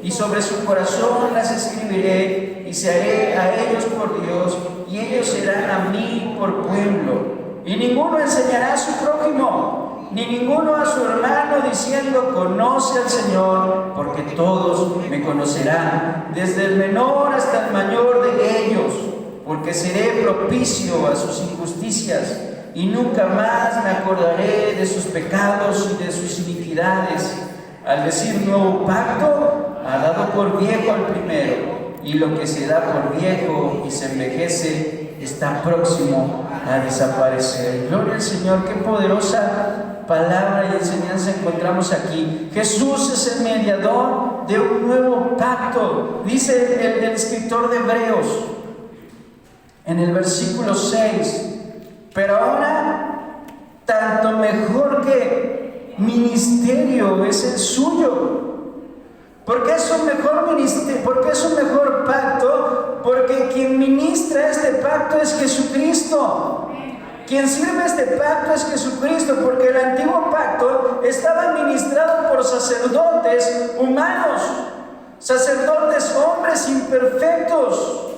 y sobre su corazón las escribiré y seré a ellos por Dios y ellos serán a mí por pueblo. Y ninguno enseñará a su prójimo, ni ninguno a su hermano diciendo: conoce al Señor, porque todos me conocerán, desde el menor hasta el mayor de ellos, porque seré propicio a sus injusticias y nunca más me acordaré de sus pecados y de sus iniquidades. Al decir nuevo pacto, ha dado por viejo al primero, y lo que se da por viejo y se envejece está próximo a desaparecer. Gloria al Señor, qué poderosa palabra y enseñanza encontramos aquí. Jesús es el mediador de un nuevo pacto, dice el escritor de Hebreos en el versículo 6. Pero ahora, tanto mejor que ministerio es el suyo. ¿Por qué es un mejor ministerio? ¿Por qué es un mejor pacto? Porque quien ministra este pacto es Jesucristo. Quien sirve este pacto es Jesucristo, porque el antiguo pacto estaba ministrado por sacerdotes humanos, sacerdotes hombres imperfectos,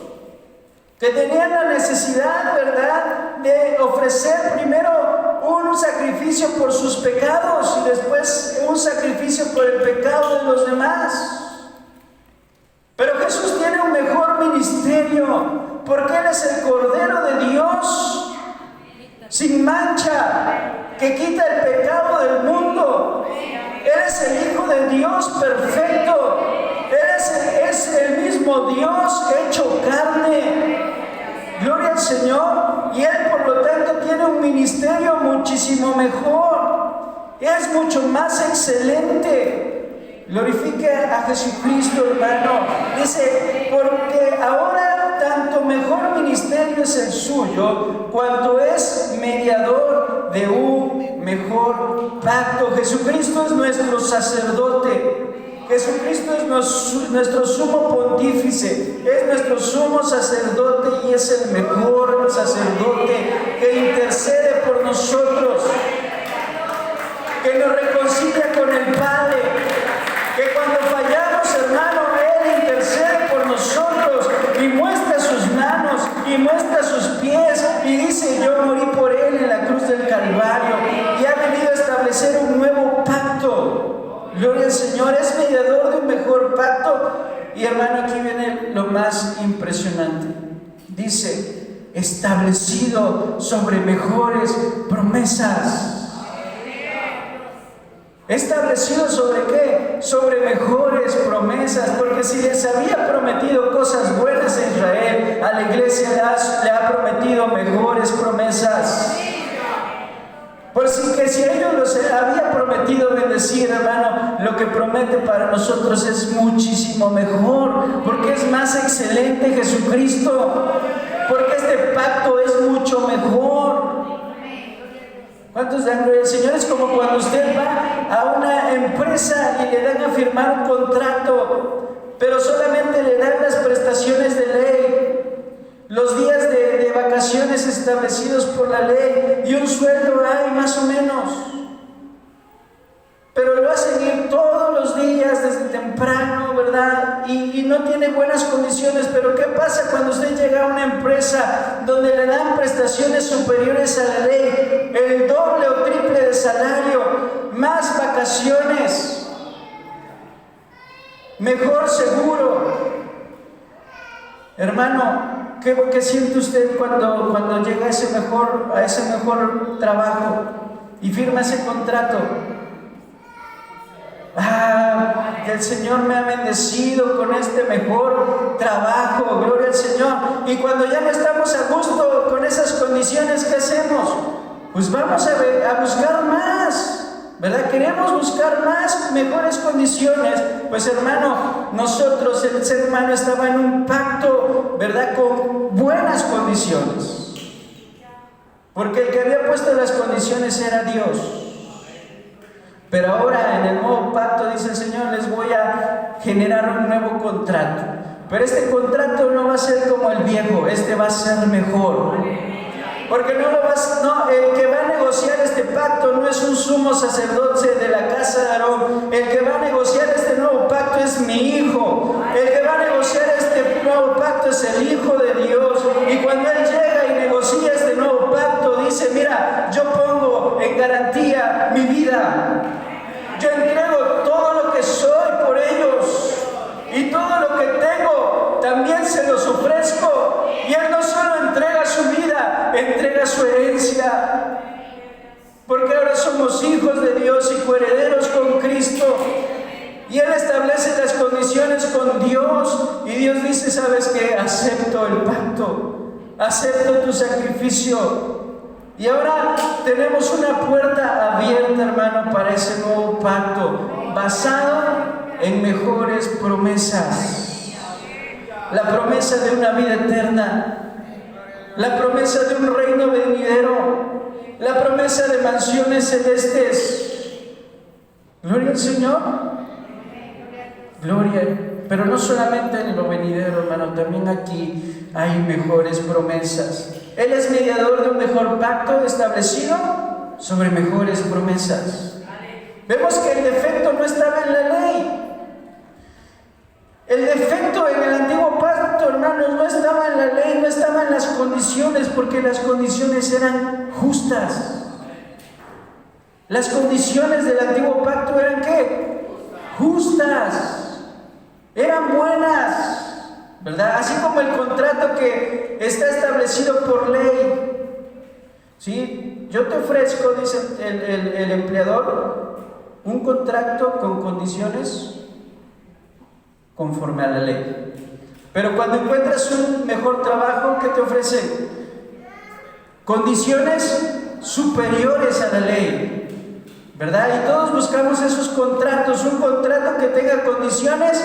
que tenían la necesidad, ¿verdad?, de ofrecer primero un sacrificio por sus pecados y después un sacrificio por el pecado de los demás. Pero Jesús tiene un mejor ministerio, porque Él es el Cordero de Dios, sin mancha, que quita el pecado del mundo. Él es el Hijo de Dios perfecto. Él es el mismo Dios hecho carne. Gloria al Señor. Y Él, por lo tanto, tiene un ministerio muchísimo mejor. Es mucho más excelente. Glorifique a Jesucristo, hermano. Dice: porque ahora tanto mejor ministerio es el suyo, cuanto es mediador de un mejor pacto. Jesucristo es nuestro sacerdote. Jesucristo es nuestro sumo pontífice, es nuestro sumo sacerdote y es el mejor sacerdote que intercede por nosotros, que nos reconcilia con el Padre, que cuando fallamos, hermano, Él intercede por nosotros y muestra sus manos y muestra sus pies y dice: yo morí por Él en la cruz del Calvario, y ha venido a establecer un nuevo pacto. Gloria al Señor, es mediador de un mejor pacto. Y hermano, aquí viene lo más impresionante. Dice: establecido sobre mejores promesas. ¿Establecido sobre qué? Sobre mejores promesas. Porque si les había prometido cosas buenas a Israel, a la iglesia le ha prometido mejores promesas. Por si a ellos los había prometido bendecir, hermano, lo que promete para nosotros es muchísimo mejor, porque es más excelente Jesucristo, porque este pacto es mucho mejor. ¿Cuántos dan gloria al Señor? Es como cuando usted va a una empresa y le dan a firmar un contrato, pero solamente le dan las prestaciones de ley, los días de vacaciones establecidos por la ley y un sueldo hay más o menos. Pero lo hacen ir todos los días desde temprano, ¿verdad? Y no tiene buenas condiciones. Pero ¿qué pasa cuando usted llega a una empresa donde le dan prestaciones superiores a la ley? El doble o triple de salario, más vacaciones, mejor seguro. Hermano, ¿qué siente usted cuando llega a ese mejor trabajo y firma ese contrato? Que el Señor me ha bendecido con este mejor trabajo, gloria al Señor. Y cuando ya no estamos a gusto con esas condiciones, ¿qué hacemos? Pues vamos a buscar más, ¿verdad? Queremos buscar más, mejores condiciones. Pues hermano, nosotros, el ser humano estaba en un pacto, ¿verdad? Con buenas condiciones, porque el que había puesto las condiciones era Dios. Pero ahora en el nuevo pacto, dice el Señor, les voy a generar un nuevo contrato. Pero este contrato no va a ser como el viejo, este va a ser mejor. Porque el que va a negociar este pacto no es un sumo sacerdote de la casa de Aarón. El que va a negociar este nuevo pacto es mi hijo. El que va a negociar este nuevo pacto es el Hijo de Dios. Y cuando Él llega y negocia este nuevo pacto, dice, mira, yo pongo en garantía mi vida. Yo entrego todo lo que soy por ellos. Y todo lo que tengo también se los ofrezco. Y Él no solo entrega su vida, entrega su herencia. Porque ahora somos hijos de Dios y coherederos con Cristo. Y Él establece las condiciones con Dios. Y Dios dice, ¿sabes qué? Acepto el pacto. Acepto tu sacrificio. Y ahora tenemos una puerta abierta, hermano, para ese nuevo pacto, basado en mejores promesas. La promesa de una vida eterna, la promesa de un reino venidero, la promesa de mansiones celestes. Gloria al Señor. Gloria. Pero no solamente en lo venidero, hermano, también aquí hay mejores promesas. Él es mediador de un mejor pacto establecido sobre mejores promesas. Vemos que el defecto no estaba en la ley. El defecto en el antiguo pacto, hermanos, no estaba en la ley, no estaba en las condiciones, porque las condiciones eran justas. Las condiciones del antiguo pacto eran ¿qué? Justas. Eran buenas. ¿Verdad? Así como el contrato que está establecido por ley. ¿Sí? Yo te ofrezco, dice el empleador, un contrato con condiciones conforme a la ley. Pero cuando encuentras un mejor trabajo, ¿qué te ofrece? Condiciones superiores a la ley. ¿Verdad? Y todos buscamos esos contratos, un contrato que tenga condiciones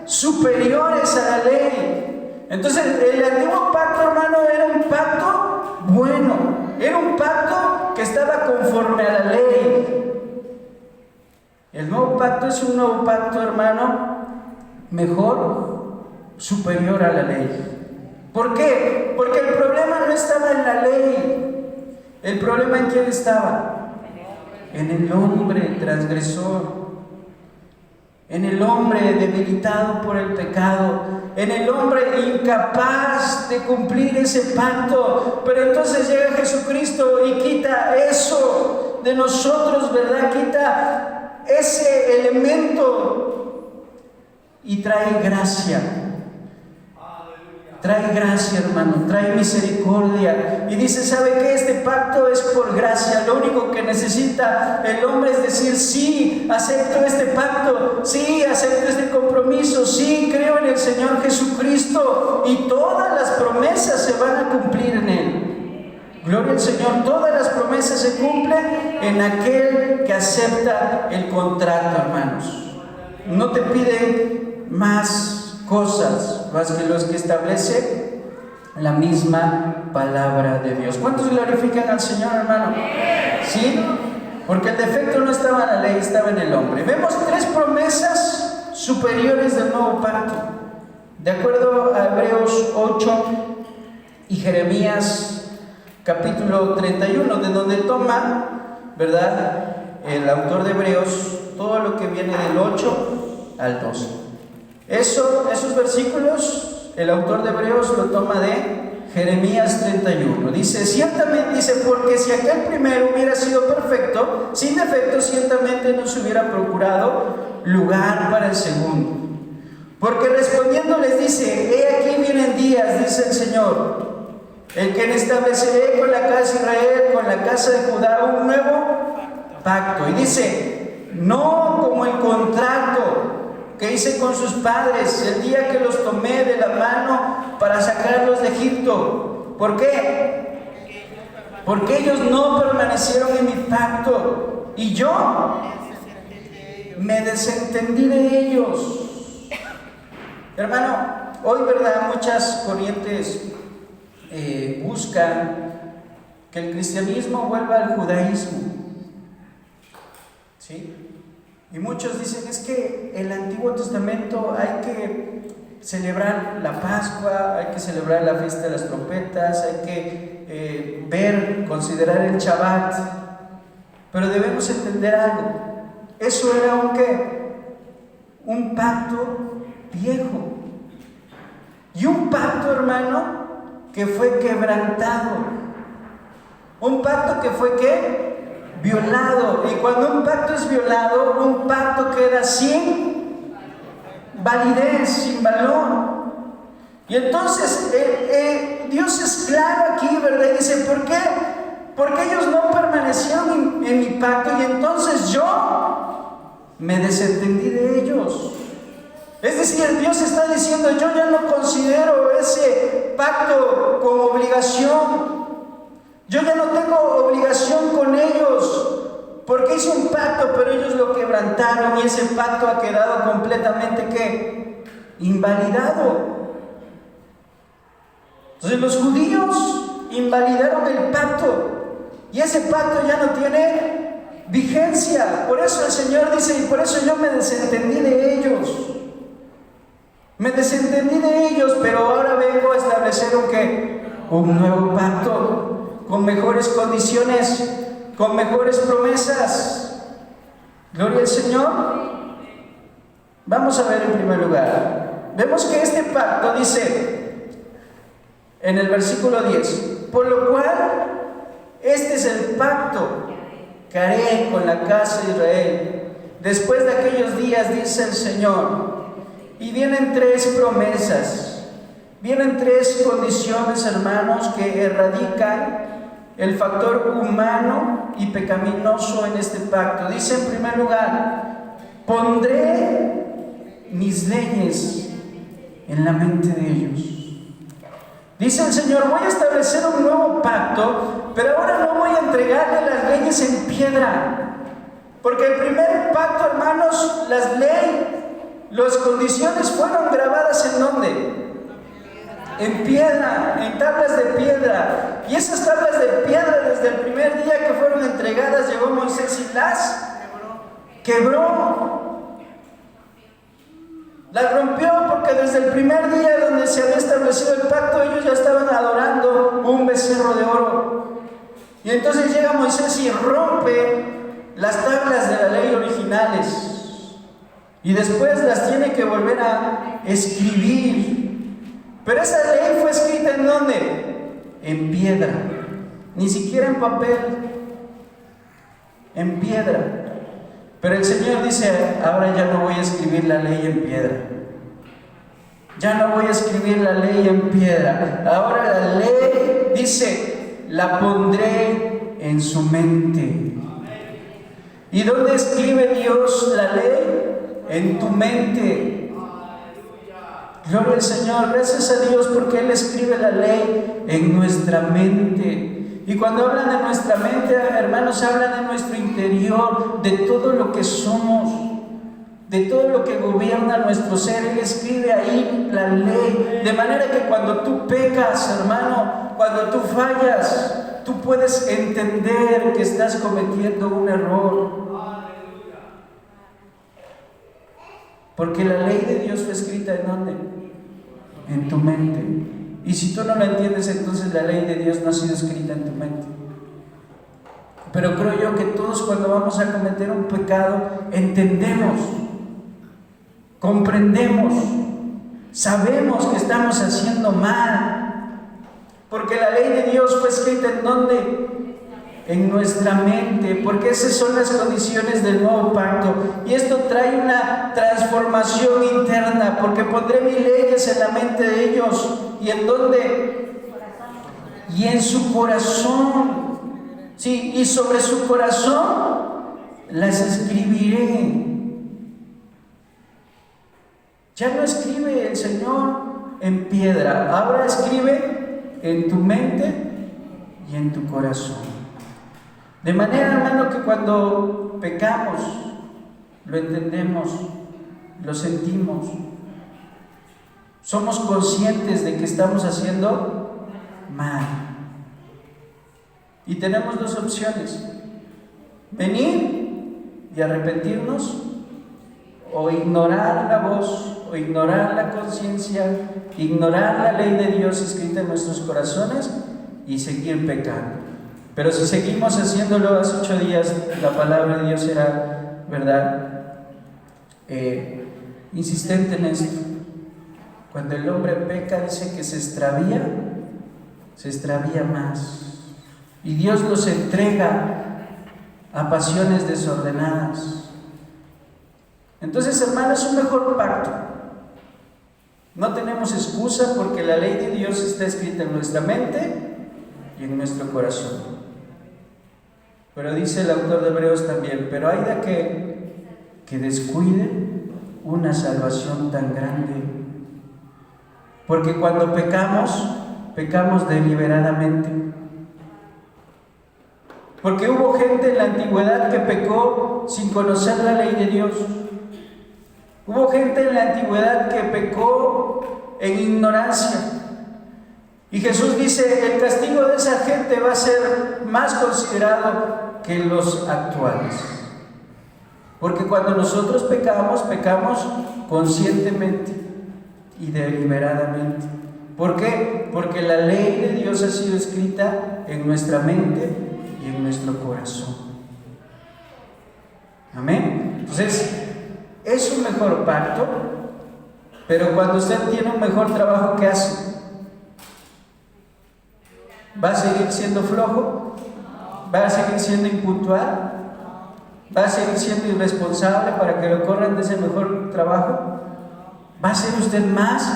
superiores a la ley. Entonces el antiguo pacto, hermano, era un pacto bueno, era un pacto que estaba conforme a la ley. El nuevo pacto es un nuevo pacto, hermano, mejor, superior a la ley. ¿Por qué? Porque el problema no estaba en la ley. ¿El problema en quién estaba? En el hombre transgresor, en el hombre debilitado por el pecado, en el hombre incapaz de cumplir ese pacto. Pero entonces llega Jesucristo y quita eso de nosotros, ¿verdad? Quita ese elemento y trae gracia. Trae gracia, hermano, trae misericordia. Y dice, ¿sabe qué? Este pacto es por gracia. Lo único que necesita el hombre es decir, sí, acepto este pacto, sí, acepto este compromiso, sí, creo en el Señor Jesucristo. Y todas las promesas se van a cumplir en Él. Gloria al Señor, todas las promesas se cumplen en aquel que acepta el contrato, hermanos. No te piden más cosas más que los que establece la misma palabra de Dios. ¿Cuántos glorifican al Señor, hermano? ¿Sí? Porque el defecto no estaba en la ley, estaba en el hombre. Vemos 3 promesas superiores del nuevo pacto. De acuerdo a Hebreos 8 y Jeremías capítulo 31, de donde toma, ¿verdad?, el autor de Hebreos todo lo que viene del 8 al 12. Esos versículos, el autor de Hebreos lo toma de Jeremías 31. Dice, ciertamente, dice, porque si aquel primero hubiera sido perfecto, sin defecto, ciertamente no se hubiera procurado lugar para el segundo. Porque respondiendo les dice, he aquí vienen días, dice el Señor, el que estableceré con la casa de Israel, con la casa de Judá, un nuevo pacto. Y dice, no como el contrato que hice con sus padres el día que los tomé de la mano para sacarlos de Egipto. ¿Por qué? Porque ellos no permanecieron en mi pacto y yo me desentendí de ellos. Hermano, hoy, ¿verdad?, muchas corrientes buscan que el cristianismo vuelva al judaísmo, ¿sí? Y muchos dicen, es que el Antiguo Testamento hay que celebrar la Pascua, hay que celebrar la fiesta de las trompetas, hay que considerar el Shabbat, pero debemos entender algo. Eso era un pacto viejo, y un pacto, hermano, que fue quebrantado, un pacto que fue violado. Y cuando un pacto es violado, un pacto queda sin validez, sin valor. Y entonces Dios es claro aquí, ¿verdad? Y dice, ¿por qué? Porque ellos no permanecieron en mi pacto, y entonces yo me desentendí de ellos. Es decir, Dios está diciendo, yo ya no considero ese pacto como obligación. Yo ya no tengo obligación con ellos, porque hice un pacto, pero ellos lo quebrantaron, y ese pacto ha quedado completamente invalidado. Entonces los judíos invalidaron el pacto, y ese pacto ya no tiene vigencia. Por eso el Señor dice, y por eso yo me desentendí de ellos. Me desentendí de ellos, pero ahora vengo a establecer un nuevo pacto, con mejores condiciones, con mejores promesas. Gloria al Señor. Vamos a ver en primer lugar. Vemos que este pacto dice en el versículo 10, por lo cual este es el pacto que haré con la casa de Israel después de aquellos días, dice el Señor. Y vienen 3 promesas, vienen 3 condiciones, hermanos, que erradican el factor humano y pecaminoso en este pacto. Dice en primer lugar, pondré mis leyes en la mente de ellos. Dice el Señor, voy a establecer un nuevo pacto, pero ahora no voy a entregarle las leyes en piedra. Porque el primer pacto, hermanos, las condiciones fueron grabadas ¿en dónde? En piedra, en tablas de piedra. Y esas tablas de piedra, desde el primer día que fueron entregadas, llegó Moisés y las quebró. Las rompió, porque desde el primer día donde se había establecido el pacto, ellos ya estaban adorando un becerro de oro. Y entonces llega Moisés y rompe las tablas de la ley originales. Y después las tiene que volver a escribir. Pero esa ley fue escrita ¿en dónde? En piedra. Ni siquiera en papel. En piedra. Pero el Señor dice, ahora ya no voy a escribir la ley en piedra. Ya no voy a escribir la ley en piedra. Ahora la ley, dice, la pondré en su mente. ¿Y dónde escribe Dios la ley? En tu mente. Gloria al Señor, gracias a Dios, porque Él escribe la ley en nuestra mente. Y cuando hablan de nuestra mente, hermanos, hablan de nuestro interior, de todo lo que somos, de todo lo que gobierna nuestro ser. Él escribe ahí la ley, de manera que cuando tú pecas, hermano, cuando tú fallas, tú puedes entender que estás cometiendo un error. Porque la ley de Dios fue escrita ¿en dónde? En tu mente. Y si tú no la entiendes, entonces la ley de Dios no ha sido escrita en tu mente. Pero creo yo que todos cuando vamos a cometer un pecado, entendemos, comprendemos, sabemos que estamos haciendo mal. Porque la ley de Dios fue escrita ¿en dónde? En nuestra mente, porque esas son las condiciones del nuevo pacto. Y esto trae una transformación interna, porque pondré mis leyes en la mente de ellos. ¿Y en dónde? Y en su corazón. Sí, y sobre su corazón las escribiré. Ya no escribe el Señor en piedra, ahora escribe en tu mente y en tu corazón. De manera, hermano, que cuando pecamos, lo entendemos, lo sentimos, somos conscientes de que estamos haciendo mal. Y tenemos dos opciones: venir y arrepentirnos, o ignorar la voz, o ignorar la conciencia, ignorar la ley de Dios escrita en nuestros corazones y seguir pecando. Pero si seguimos haciéndolo, hace 8 días la palabra de Dios era, ¿verdad?, insistente en esto. Cuando el hombre peca, dice que se extravía más. Y Dios los entrega a pasiones desordenadas. Entonces, hermanos, es un mejor pacto. No tenemos excusa porque la ley de Dios está escrita en nuestra mente y en nuestro corazón. Pero dice el autor de Hebreos también, pero hay de aquel que descuide una salvación tan grande. Porque cuando pecamos, pecamos deliberadamente. Porque hubo gente en la antigüedad que pecó sin conocer la ley de Dios. Hubo gente en la antigüedad que pecó en ignorancia. Y Jesús dice, el castigo de esa gente va a ser más considerado que los actuales. Porque cuando nosotros pecamos, pecamos conscientemente y deliberadamente. ¿Por qué? Porque la ley de Dios ha sido escrita en nuestra mente y en nuestro corazón. Amén. Entonces, es un mejor pacto, pero cuando usted tiene un mejor trabajo, ¿qué hace? ¿Va a seguir siendo flojo? ¿Va a seguir siendo impuntual? ¿Va a seguir siendo irresponsable para que lo corran de ese mejor trabajo? ¿Va a ser usted más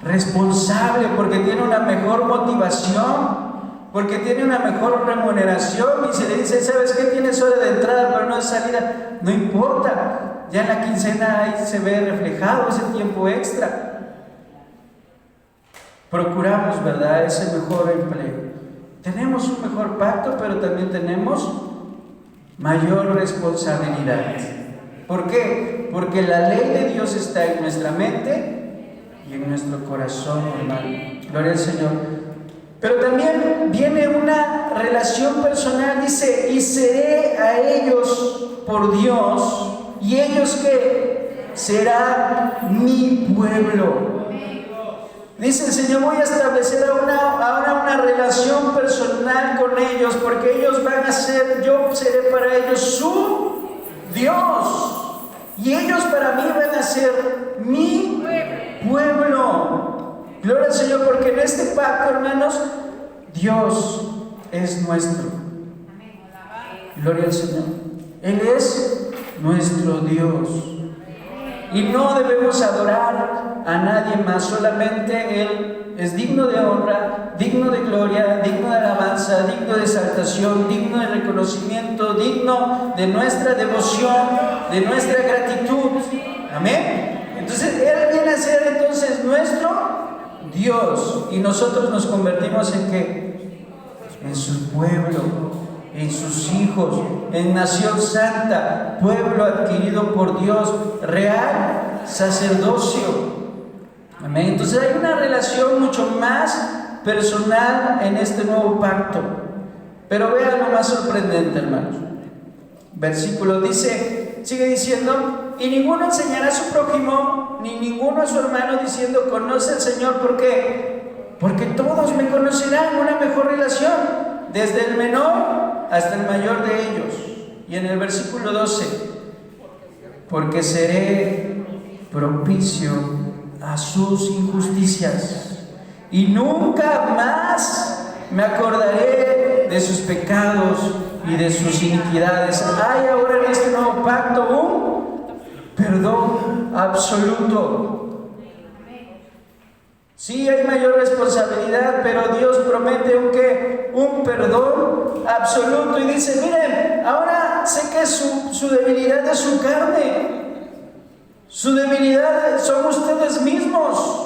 responsable porque tiene una mejor motivación? Porque tiene una mejor remuneración y se le dice, ¿sabes qué? Tienes hora de entrada pero no de salida. No importa, ya en la quincena ahí se ve reflejado ese tiempo extra. Procuramos, ¿verdad?, ese mejor empleo. Tenemos un mejor pacto, pero también tenemos mayor responsabilidad. ¿Por qué? Porque la ley de Dios está en nuestra mente y en nuestro corazón, hermano. Gloria al Señor. Pero también viene una relación personal, dice, y seré a ellos por Dios, y ellos que serán mi pueblo. Dice el Señor, voy a establecer ahora una relación personal con ellos, porque ellos van a ser, yo seré para ellos su Dios, y ellos para mí van a ser mi pueblo. Gloria al Señor, porque en este pacto, hermanos, Dios es nuestro. Gloria al Señor. Él es nuestro Dios. Y no debemos adorar a nadie más, solamente Él es digno de honra, digno de gloria, digno de alabanza, digno de exaltación, digno de reconocimiento, digno de nuestra devoción, de nuestra gratitud. Amén. Entonces Él viene a ser entonces nuestro Dios y nosotros nos convertimos en ¿qué? En su pueblo, en sus hijos, en nación santa, pueblo adquirido por Dios, real sacerdocio. Amén. Entonces hay una relación mucho más personal en este nuevo pacto. Pero vean lo más sorprendente, hermanos. Versículo dice, sigue diciendo, y ninguno enseñará a su prójimo, ni ninguno a su hermano, diciendo, conoce al Señor. ¿Por qué? Porque todos me conocerán, una mejor relación, desde el menor hasta el mayor de ellos. Y en el versículo 12, porque seré propicio a sus injusticias, y nunca más me acordaré de sus pecados y de sus iniquidades. Hay ahora en este nuevo pacto un perdón absoluto. Sí, hay mayor responsabilidad, pero Dios promete un perdón absoluto. Y dice, miren, ahora sé que su debilidad es su carne. Su debilidad son ustedes mismos.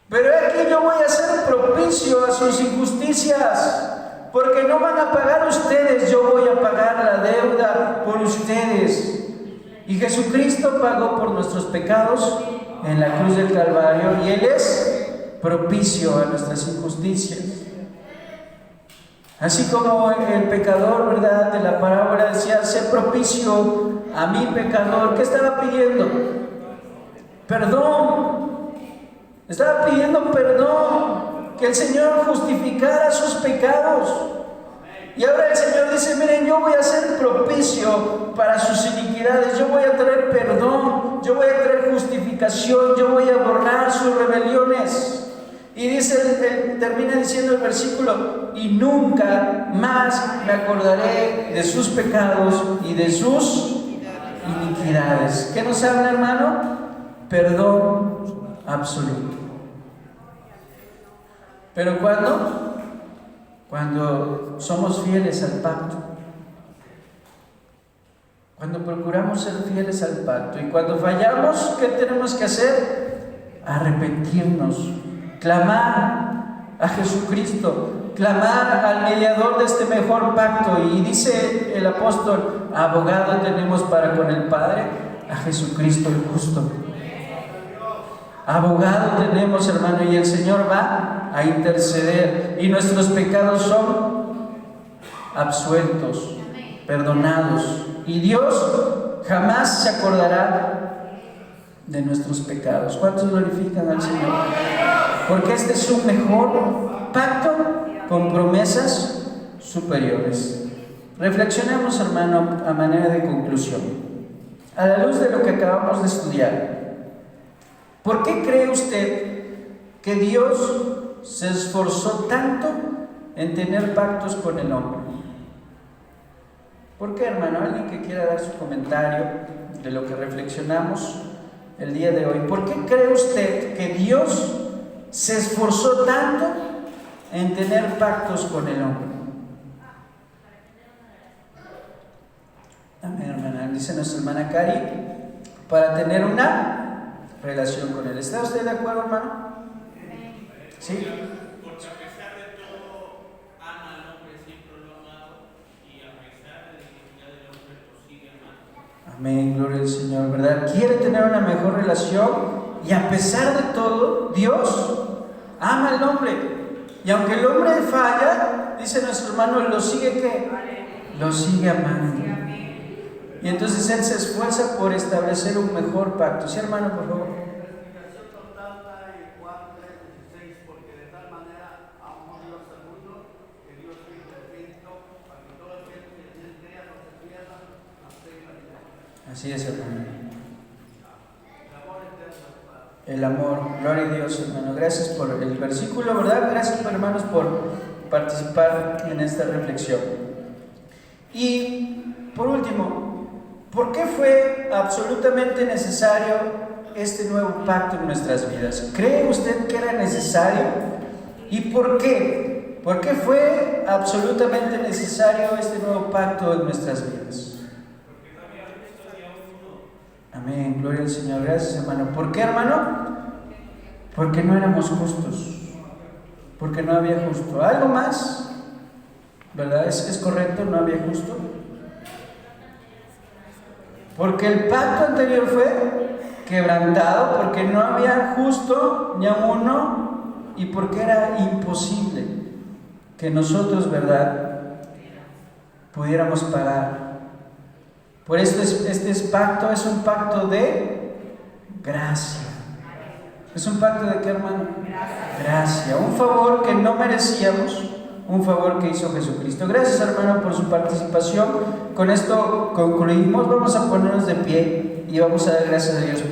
Pero aquí yo voy a ser propicio a sus injusticias. Porque no van a pagar ustedes, yo voy a pagar la deuda por ustedes. Y Jesucristo pagó por nuestros pecados en la cruz del Calvario, y Él es propicio a nuestras injusticias. Así como el pecador, ¿verdad?, de la parábola decía, sé propicio a mi pecador. ¿Qué estaba pidiendo? Perdón. Estaba pidiendo perdón. Que el Señor justificara sus pecados. Y ahora el Señor dice, miren, yo voy a ser propicio para sus iniquidades, yo voy a traer perdón, yo voy a traer justificación, yo voy a borrar sus rebeliones. Y dice, termina diciendo el versículo, y nunca más me acordaré de sus pecados y de sus iniquidades. ¿Qué nos habla, hermano? Perdón absoluto. ¿Pero cuándo? Cuando somos fieles al pacto. Cuando procuramos ser fieles al pacto. Y cuando fallamos, ¿qué tenemos que hacer? Arrepentirnos, clamar a Jesucristo, clamar al mediador de este mejor pacto. Y dice el apóstol, abogado tenemos para con el Padre, a Jesucristo el justo. Abogado tenemos, hermano, y el Señor va a interceder, y nuestros pecados son absueltos, perdonados, y Dios jamás se acordará de nuestros pecados. ¿Cuántos glorifican al Señor? Porque este es un mejor pacto con promesas superiores. Reflexionemos, hermano, a manera de conclusión, a la luz de lo que acabamos de estudiar. ¿Por qué cree usted que Dios se esforzó tanto en tener pactos con el hombre? ¿Por qué, hermano? ¿Alguien que quiera dar su comentario de lo que reflexionamos el día de hoy? ¿Por qué cree usted que Dios se esforzó tanto en tener pactos con el hombre? Amén, hermana. Dice nuestra hermana Cari, para tener una relación con Él. ¿Está usted de acuerdo, hermano? ¿Sí? Porque a pesar de todo, ama al hombre, siempre lo ha amado, y a pesar de la dignidad del hombre, lo sigue amando. Amén, gloria al Señor, ¿verdad? Quiere tener una mejor relación, y a pesar de todo, Dios ama al hombre. Y aunque el hombre falla, dice nuestro hermano, lo sigue ¿qué? Lo sigue amando. Y entonces Él se esfuerza por establecer un mejor pacto. ¿Sí, hermano, por favor? Explicación total está en Juan 3:16, porque de tal manera amó Dios al mundo que Dios hizo el Cristo para que todo aquel que en él crea no se pierda, mas tenga vida. Así es, hermano. El amor eterno, Padre. El amor, gloria a Dios, hermano. Gracias por el versículo, ¿verdad? Gracias, hermanos, por participar en esta reflexión. Y por último, ¿por qué fue absolutamente necesario este nuevo pacto en nuestras vidas? ¿Cree usted que era necesario? ¿Y por qué? ¿Por qué fue absolutamente necesario este nuevo pacto en nuestras vidas? Amén, gloria al Señor. Gracias, hermano. ¿Por qué, hermano? Porque no éramos justos. Porque no había justo. ¿Algo más? ¿Verdad? ¿Es correcto? ¿No había justo? Porque el pacto anterior fue quebrantado, porque no había justo ni a uno, y porque era imposible. que nosotros, ¿verdad?, pudiéramos pagar. Por esto este pacto es un pacto de gracia. ¿Es un pacto de qué, hermano? Gracia. Un favor que no merecíamos, un favor que hizo Jesucristo. Gracias, hermano, por su participación. Con esto concluimos. Vamos a ponernos de pie y vamos a dar gracias a Dios.